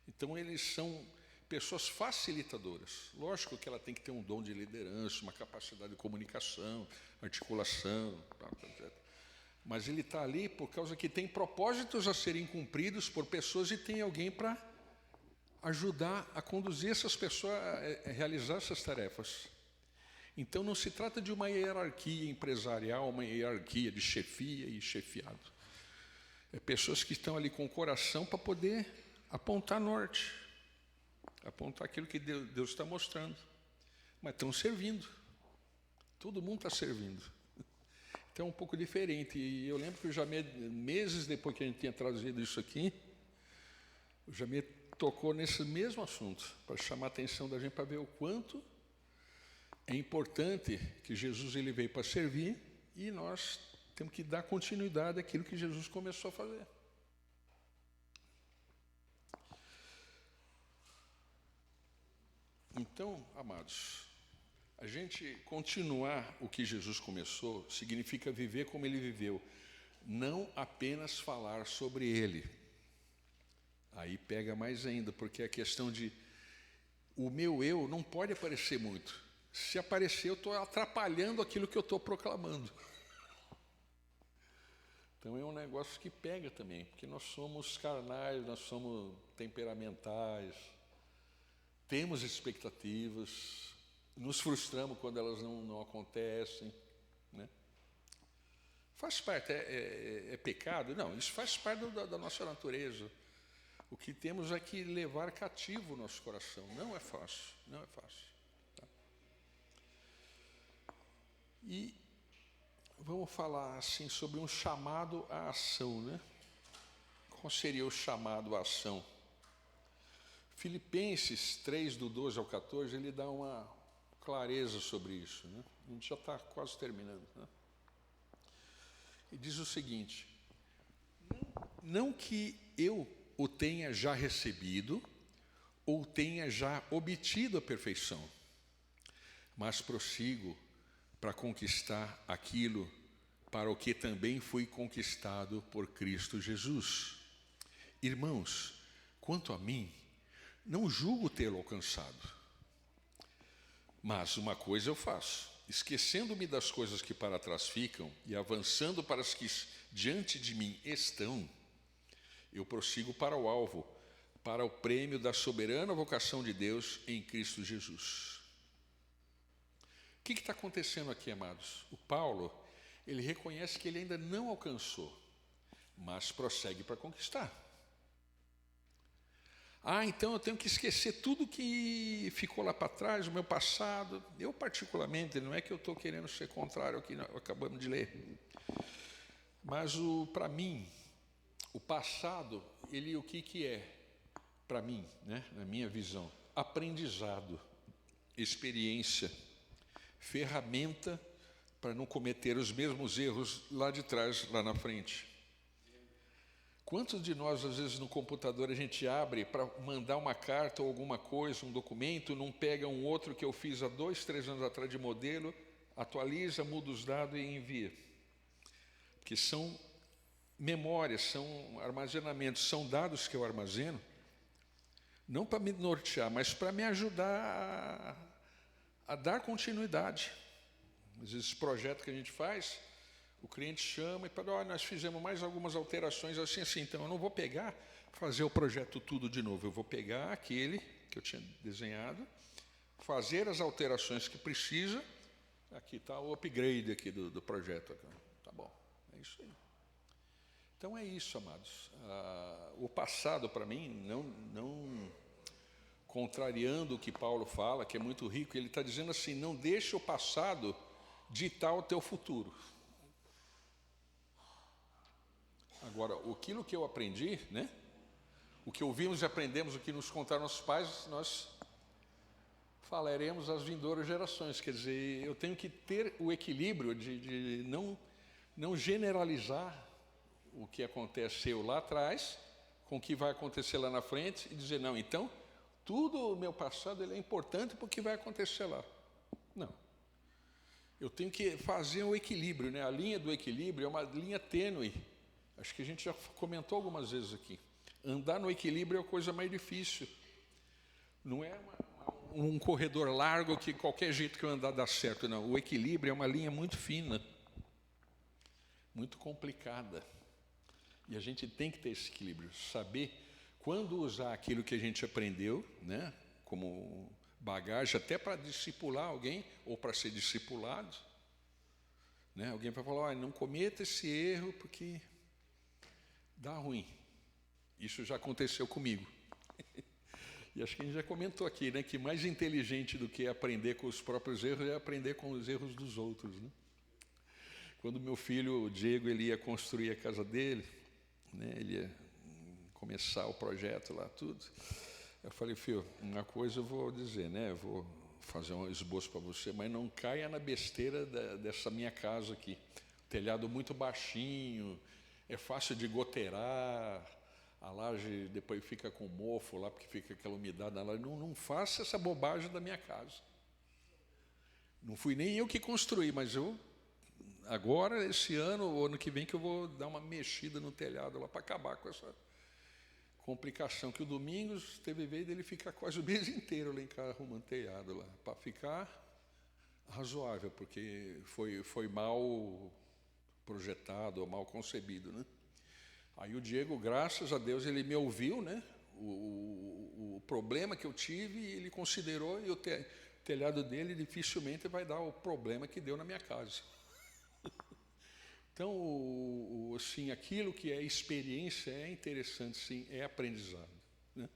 Então, eles são pessoas facilitadoras. Lógico que ela tem que ter um dom de liderança, uma capacidade de comunicação, articulação, etc. Mas ele está ali por causa que tem propósitos a serem cumpridos por pessoas e tem alguém para ajudar a conduzir essas pessoas a realizar essas tarefas. Então, não se trata de uma hierarquia empresarial, uma hierarquia de chefia e chefiado. É pessoas que estão ali com o coração para poder apontar norte, apontar aquilo que Deus está mostrando. Mas estão servindo. Todo mundo está servindo. Então, é um pouco diferente. E eu lembro que o Jamil, meses depois que a gente tinha traduzido isso aqui, o Jamil tocou nesse mesmo assunto, para chamar a atenção da gente, para ver o quanto é importante que Jesus ele veio para servir e nós temos que dar continuidade àquilo que Jesus começou a fazer. Então, amados, a gente continuar o que Jesus começou significa viver como ele viveu, não apenas falar sobre ele. Aí pega mais ainda, porque a questão de o meu eu não pode aparecer muito. Se aparecer, eu estou atrapalhando aquilo que eu estou proclamando. Então é um negócio que pega também, porque nós somos carnais, nós somos temperamentais, temos expectativas, nos frustramos quando elas não acontecem, né? Faz parte, é pecado? Não, isso faz parte da nossa natureza. O que temos é que levar cativo o nosso coração. Não é fácil, não é fácil. Tá? E vamos falar assim sobre um chamado à ação, né? Qual seria o chamado à ação? Filipenses 3, do 12 ao 14, ele dá uma clareza sobre isso, né? A gente já está quase terminando, né? E diz o seguinte: não que eu o tenha já recebido ou tenha já obtido a perfeição, mas prossigo para conquistar aquilo para o que também fui conquistado por Cristo Jesus. Irmãos, quanto a mim, não julgo tê-lo alcançado. Mas uma coisa eu faço, esquecendo-me das coisas que para trás ficam e avançando para as que diante de mim estão, eu prossigo para o alvo, para o prêmio da soberana vocação de Deus em Cristo Jesus. O que está acontecendo aqui, amados? O Paulo, ele reconhece que ele ainda não alcançou, mas prossegue para conquistar. Então eu tenho que esquecer tudo que ficou lá para trás, o meu passado. Eu, particularmente, não é que eu estou querendo ser contrário ao que nós acabamos de ler, mas para mim, o passado, o que é para mim, né, na minha visão? Aprendizado, experiência, ferramenta para não cometer os mesmos erros lá de trás, lá na frente. Quantos de nós, às vezes, no computador, a gente abre para mandar uma carta ou alguma coisa, um documento, não pega um outro que eu fiz há 2, 3 anos atrás de modelo, atualiza, muda os dados e envia. Porque são memórias, são armazenamentos, são dados que eu armazeno, não para me nortear, mas para me ajudar a dar continuidade. Às vezes, esse projeto que a gente faz, o cliente chama e fala, olha, nós fizemos mais algumas alterações assim, então eu não vou pegar, fazer o projeto tudo de novo, eu vou pegar aquele que eu tinha desenhado, fazer as alterações que precisa, aqui está o upgrade aqui do projeto, tá bom, é isso aí. Então é isso, amados. O passado, para mim, não contrariando o que Paulo fala, que é muito rico, ele está dizendo assim, não deixe o passado ditar o teu futuro. Agora, aquilo que eu aprendi, né? O que ouvimos e aprendemos, o que nos contaram nossos pais, nós falaremos às vindouras gerações. Quer dizer, eu tenho que ter o equilíbrio de não generalizar o que aconteceu lá atrás com o que vai acontecer lá na frente e dizer, não, então, tudo o meu passado ele é importante porque vai acontecer lá. Não. Eu tenho que fazer um equilíbrio, né? A linha do equilíbrio é uma linha tênue. Acho que a gente já comentou algumas vezes aqui. Andar no equilíbrio é a coisa mais difícil. Não é um corredor largo que qualquer jeito que eu andar dá certo, não. O equilíbrio é uma linha muito fina, muito complicada. E a gente tem que ter esse equilíbrio, saber quando usar aquilo que a gente aprendeu, né, como bagagem, até para discipular alguém ou para ser discipulado. Né? Alguém vai falar, olha, não cometa esse erro porque dá ruim. Isso já aconteceu comigo. E acho que a gente já comentou aqui, né, que mais inteligente do que aprender com os próprios erros é aprender com os erros dos outros. Né? Quando meu filho, o Diego, ele ia construir a casa dele, né, ele ia começar o projeto lá, tudo. Eu falei, filho, uma coisa eu vou dizer, né, eu vou fazer um esboço para você, mas não caia na besteira dessa minha casa aqui. Telhado muito baixinho, é fácil de goteirar, a laje depois fica com mofo lá, porque fica aquela umidade na laje. Não faça essa bobagem da minha casa. Não fui nem eu que construí, mas eu, agora, esse ano, ou ano que vem, que eu vou dar uma mexida no telhado lá para acabar com essa complicação, que o Domingos teve vez dele ficar quase o mês inteiro lá em casa arrumando telhado lá, para ficar razoável, porque foi mal projetado ou mal concebido, né? Aí o Diego, graças a Deus, ele me ouviu, né? O problema que eu tive, ele considerou, e o telhado dele dificilmente vai dar o problema que deu na minha casa. Então, assim, aquilo que é experiência é interessante, sim, é aprendizado. Né?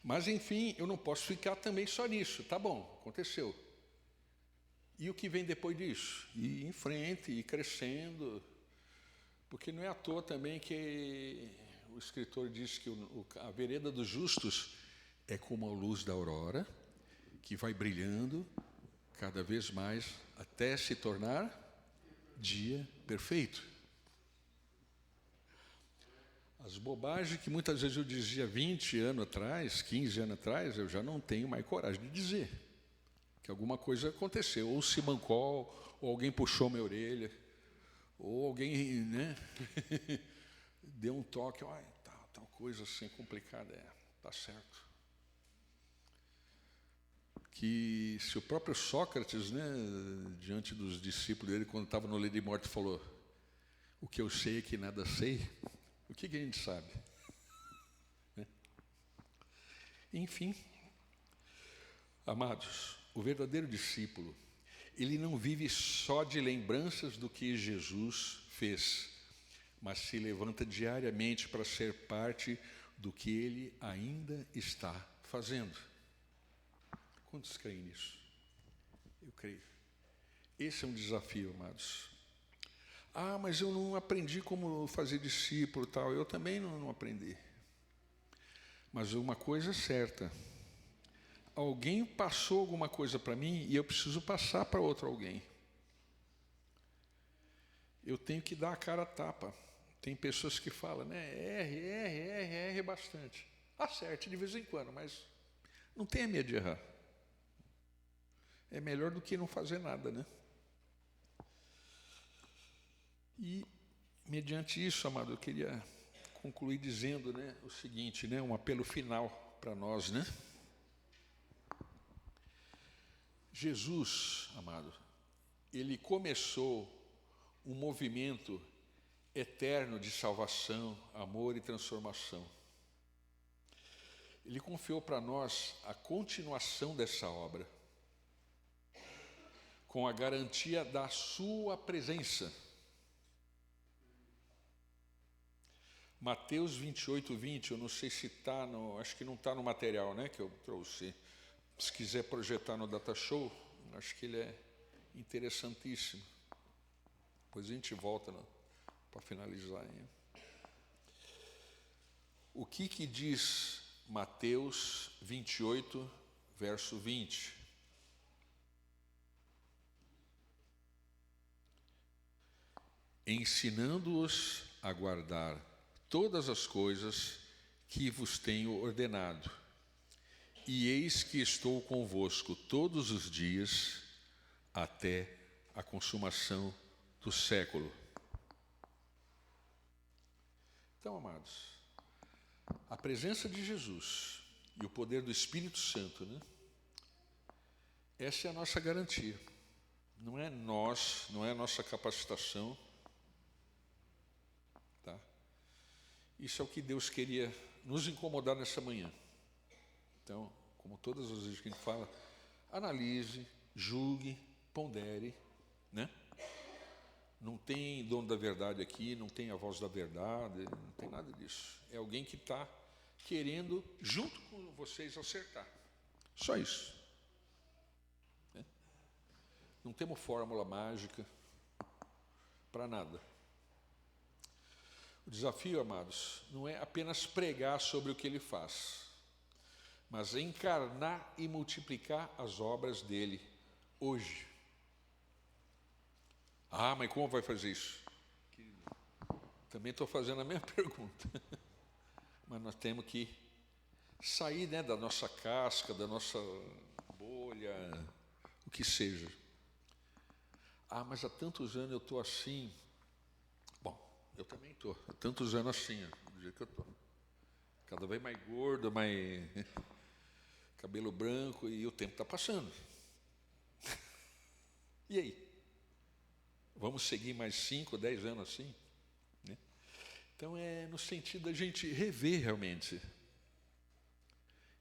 Mas, enfim, eu não posso ficar também só nisso. Tá bom, aconteceu. E o que vem depois disso? Ir em frente, ir crescendo. Porque não é à toa também que o escritor diz que a vereda dos justos é como a luz da aurora, que vai brilhando cada vez mais até se tornar dia perfeito. As bobagens que muitas vezes eu dizia 20 anos atrás, 15 anos atrás, eu já não tenho mais coragem de dizer. Que alguma coisa aconteceu, ou se mancou, ou alguém puxou minha orelha, ou alguém, né, deu um toque, olha, tal coisa assim complicada, tá certo. Que se o próprio Sócrates, né, diante dos discípulos dele, quando estava no leito de morte, falou, o que eu sei é que nada sei, o que a gente sabe? Né? Enfim, amados, o verdadeiro discípulo, ele não vive só de lembranças do que Jesus fez, mas se levanta diariamente para ser parte do que ele ainda está fazendo. Quantos creem nisso? Eu creio. Esse é um desafio, amados. Ah, mas eu não aprendi como fazer discípulo e tal. Eu também não aprendi. Mas uma coisa é certa. Alguém passou alguma coisa para mim e eu preciso passar para outro alguém. eu tenho que dar a cara a tapa. Tem pessoas que falam, né? Erre bastante. Acerte de vez em quando, mas não tenha medo de errar. É melhor do que não fazer nada, né? E, mediante isso, amado, eu queria concluir dizendo, né, o seguinte, né, um apelo final para nós, né? Jesus, amado, ele começou um movimento eterno de salvação, amor e transformação. Ele confiou para nós a continuação dessa obra, com a garantia da sua presença. Mateus 28:20, eu não sei se está acho que não está no material, né, que eu trouxe. Se quiser projetar no Data Show, acho que ele é interessantíssimo. Depois a gente volta para finalizar. Hein? O que diz Mateus 28, verso 20? Ensinando-os a guardar todas as coisas que vos tenho ordenado. E eis que estou convosco todos os dias, até a consumação do século. Então, amados, a presença de Jesus e o poder do Espírito Santo, né? Essa é a nossa garantia. Não é a nossa capacitação. Tá? Isso é o que Deus queria nos incomodar nessa manhã. Então, como todas as vezes que a gente fala, analise, julgue, pondere, né? Não tem dono da verdade aqui, não tem a voz da verdade, não tem nada disso. É alguém que está querendo, junto com vocês, acertar. Só isso. Né? Não temos fórmula mágica para nada. O desafio, amados, não é apenas pregar sobre o que ele faz, mas encarnar e multiplicar as obras dele hoje. Ah, mas como vai fazer isso? Também estou fazendo a mesma pergunta. Mas nós temos que sair, né, da nossa casca, da nossa bolha, o que seja. Ah, mas há tantos anos eu estou assim. Bom, eu também estou. Há tantos anos assim, do jeito que eu estou. Cada vez mais gordo, mais cabelo branco, e o tempo está passando. E aí? Vamos seguir mais 5, 10 anos assim? Né? Então é no sentido da gente rever realmente,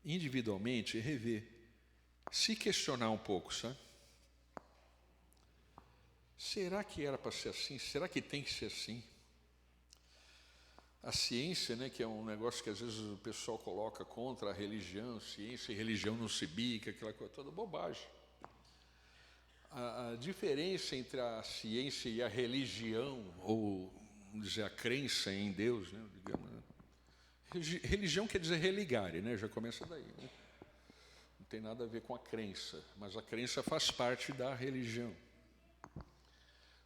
individualmente, rever, se questionar um pouco, sabe? Será que era para ser assim? Será que tem que ser assim? A ciência, né, que é um negócio que às vezes o pessoal coloca contra a religião, ciência e religião não se bica, aquela coisa toda, bobagem. A diferença entre a ciência e a religião, ou vamos dizer, a crença em Deus, né, digamos, né? Religião quer dizer religare, né, já começa daí. Né? Não tem nada a ver com a crença, mas a crença faz parte da religião.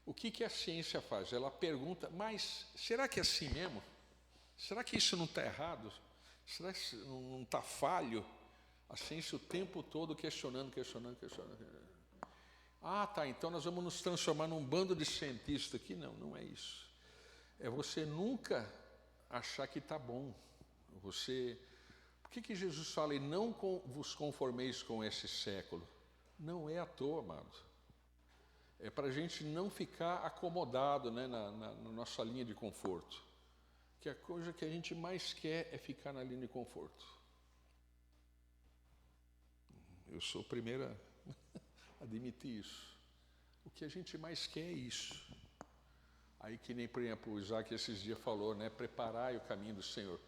O que a ciência faz? Ela pergunta, mas será que é assim mesmo? Será que isso não está errado? Será que não está falho? A ciência o tempo todo questionando. Ah, tá, então nós vamos nos transformar num bando de cientistas aqui. Não, não é isso. É você nunca achar que está bom. Por que Jesus fala, e não vos conformeis com esse século? Não é à toa, amado. É para a gente não ficar acomodado, né, na nossa linha de conforto. Que a coisa que a gente mais quer é ficar na linha de conforto. Eu sou o primeiro a admitir isso. O que a gente mais quer é isso. Aí que nem, por exemplo, o Isaac esses dias falou, né? Preparai o caminho do Senhor.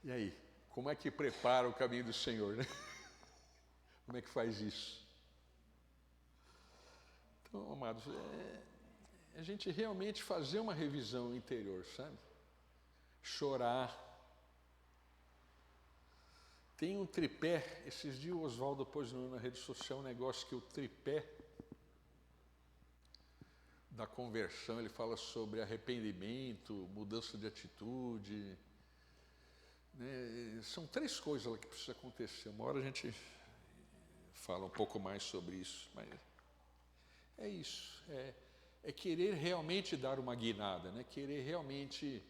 E aí? Como é que prepara o caminho do Senhor, né? Como é que faz isso? Então, amados, a gente realmente fazer uma revisão interior, sabe? Chorar. Tem um tripé, esses dias o Oswaldo pôs na rede social um negócio que o tripé da conversão, ele fala sobre arrependimento, mudança de atitude, né? São 3 coisas lá que precisam acontecer. Uma hora a gente fala um pouco mais sobre isso, mas é isso, é querer realmente dar uma guinada, né? Querer realmente,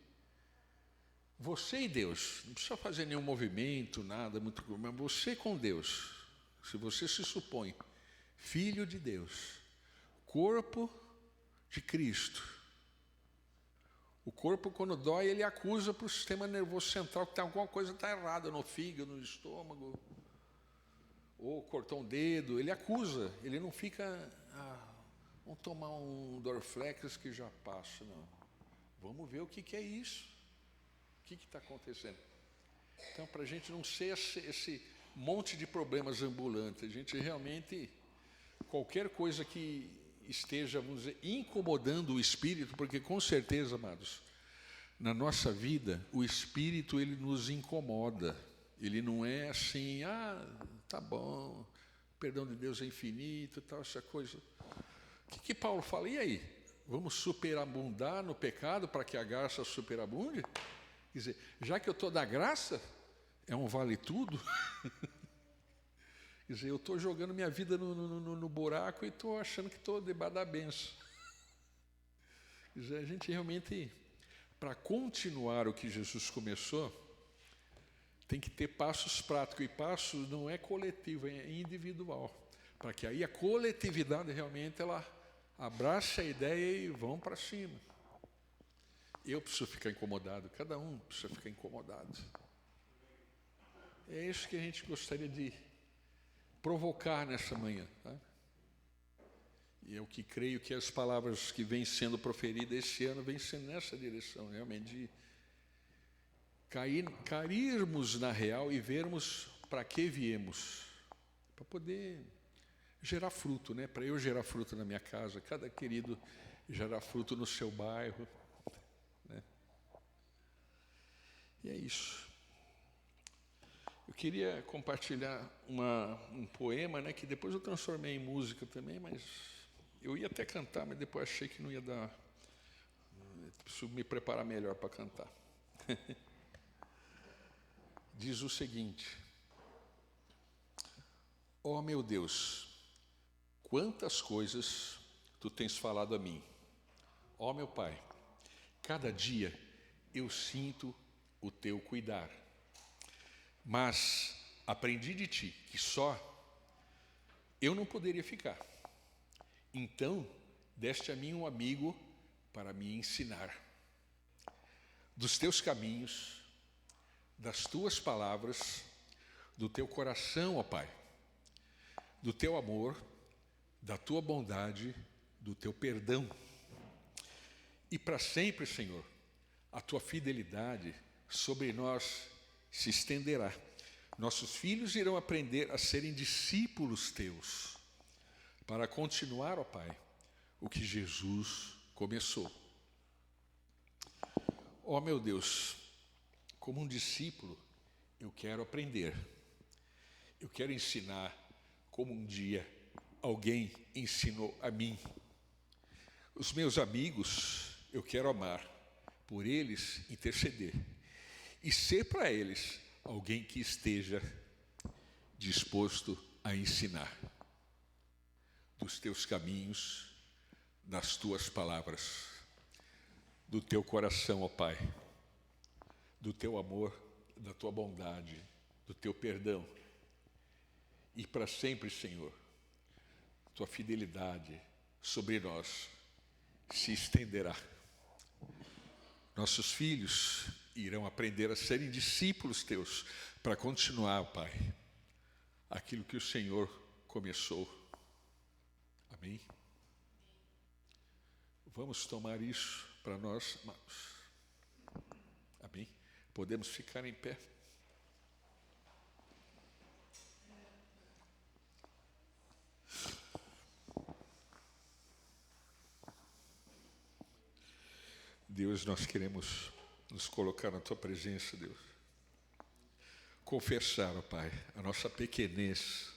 você e Deus, não precisa fazer nenhum movimento, nada muito, mas você com Deus, se você se supõe filho de Deus, corpo de Cristo. O corpo, quando dói, ele acusa para o sistema nervoso central que tem alguma coisa está errada no fígado, no estômago, ou cortou um dedo. Ele acusa, ele não fica, vamos tomar um Dorflex que já passa, não. Vamos ver o que é isso, o que está acontecendo. Então, para a gente não ser esse monte de problemas ambulantes, a gente realmente, qualquer coisa que esteja, vamos dizer, incomodando o espírito, porque com certeza, amados, na nossa vida, o espírito ele nos incomoda. Ele não é assim, tá bom, o perdão de Deus é infinito, tal, essa coisa. O que Paulo fala? E aí? Vamos superabundar no pecado para que a graça superabunde? Quer dizer, já que eu estou da graça, é um vale tudo? Quer dizer, eu estou jogando minha vida no buraco e estou achando que estou debaixo da benção. Quer dizer, a gente realmente, para continuar o que Jesus começou, tem que ter passos práticos. E passos não é coletivo, é individual. Para que aí a coletividade realmente ela abrace a ideia e vão para cima. Eu preciso ficar incomodado, cada um precisa ficar incomodado. É isso que a gente gostaria de provocar nessa manhã, tá? E eu que creio que as palavras que vêm sendo proferidas esse ano vêm sendo nessa direção, realmente, de cairmos na real e vermos para que viemos, para poder gerar fruto, né? Para eu gerar fruto na minha casa, cada querido gerar fruto no seu bairro, né? E é isso. Eu queria compartilhar um poema, né, que depois eu transformei em música também, mas eu ia até cantar, mas depois achei que não ia dar. Preciso me preparar melhor para cantar. Diz o seguinte: ó meu Deus, quantas coisas tu tens falado a mim. Ó meu Pai, cada dia eu sinto o teu cuidar. Mas aprendi de ti que só eu não poderia ficar. Então, deste a mim um amigo para me ensinar dos teus caminhos, das tuas palavras, do teu coração, ó Pai, do teu amor, da tua bondade, do teu perdão. E para sempre, Senhor, a tua fidelidade sobre nós se estenderá. Nossos filhos irão aprender a serem discípulos teus, para continuar, ó Pai, o que Jesus começou. Ó meu Deus, como um discípulo, eu quero aprender. Eu quero ensinar como um dia alguém ensinou a mim. Os meus amigos, eu quero amar, por eles interceder. E ser para eles alguém que esteja disposto a ensinar dos teus caminhos, das tuas palavras, do teu coração, ó Pai, do teu amor, da tua bondade, do teu perdão. E para sempre, Senhor, tua fidelidade sobre nós se estenderá. Nossos filhos irão aprender a serem discípulos teus para continuar, Pai, aquilo que o Senhor começou. Amém? Vamos tomar isso para nós, amados. Amém? Podemos ficar em pé. Deus, nós queremos nos colocar na tua presença, Deus. Confessar, ó Pai, a nossa pequenez,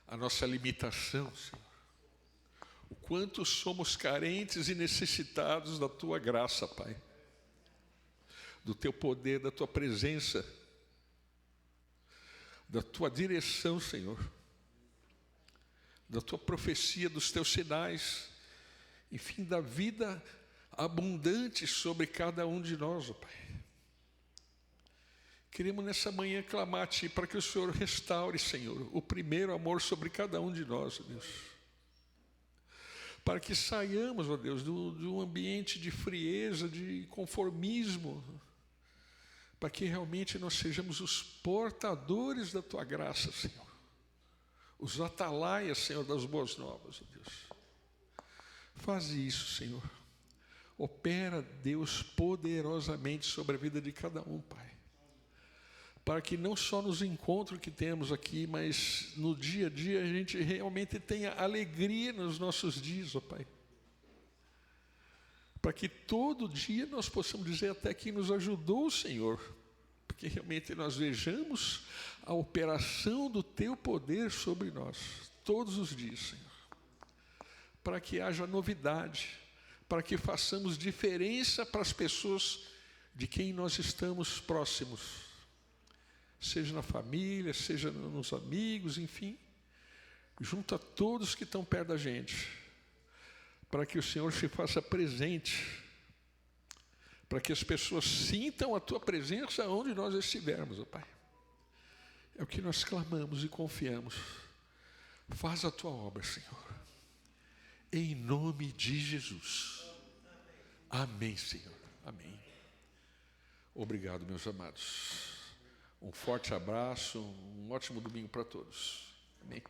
a nossa limitação, Senhor. o quanto somos carentes e necessitados da Tua graça, Pai, do Teu poder, da Tua presença, da Tua direção, Senhor, da Tua profecia, dos Teus sinais, enfim, da vida abundante sobre cada um de nós, ó Pai. Queremos nessa manhã clamar a Ti para que o Senhor restaure, Senhor, o primeiro amor sobre cada um de nós, ó Deus. Para que saiamos, ó Deus, de um ambiente de frieza, de conformismo, para que realmente nós sejamos os portadores da Tua graça, Senhor. Os atalaias, Senhor, das boas novas, ó Deus. Faz isso, Senhor. Opera, Deus, poderosamente sobre a vida de cada um, Pai. Para que não só nos encontros que temos aqui, mas no dia a dia a gente realmente tenha alegria nos nossos dias, ó Pai. Para que todo dia nós possamos dizer até que nos ajudou o Senhor. Porque realmente nós vejamos a operação do Teu poder sobre nós, todos os dias, Senhor. Para que haja novidade, para que façamos diferença para as pessoas de quem nós estamos próximos, seja na família, seja nos amigos, enfim, junto a todos que estão perto da gente, para que o Senhor se faça presente, para que as pessoas sintam a Tua presença onde nós estivermos, ó Pai. É o que nós clamamos e confiamos. Faz a Tua obra, Senhor. Em nome de Jesus. Amém, Senhor. Amém. Obrigado, meus amados. Um forte abraço, um ótimo domingo para todos. Amém.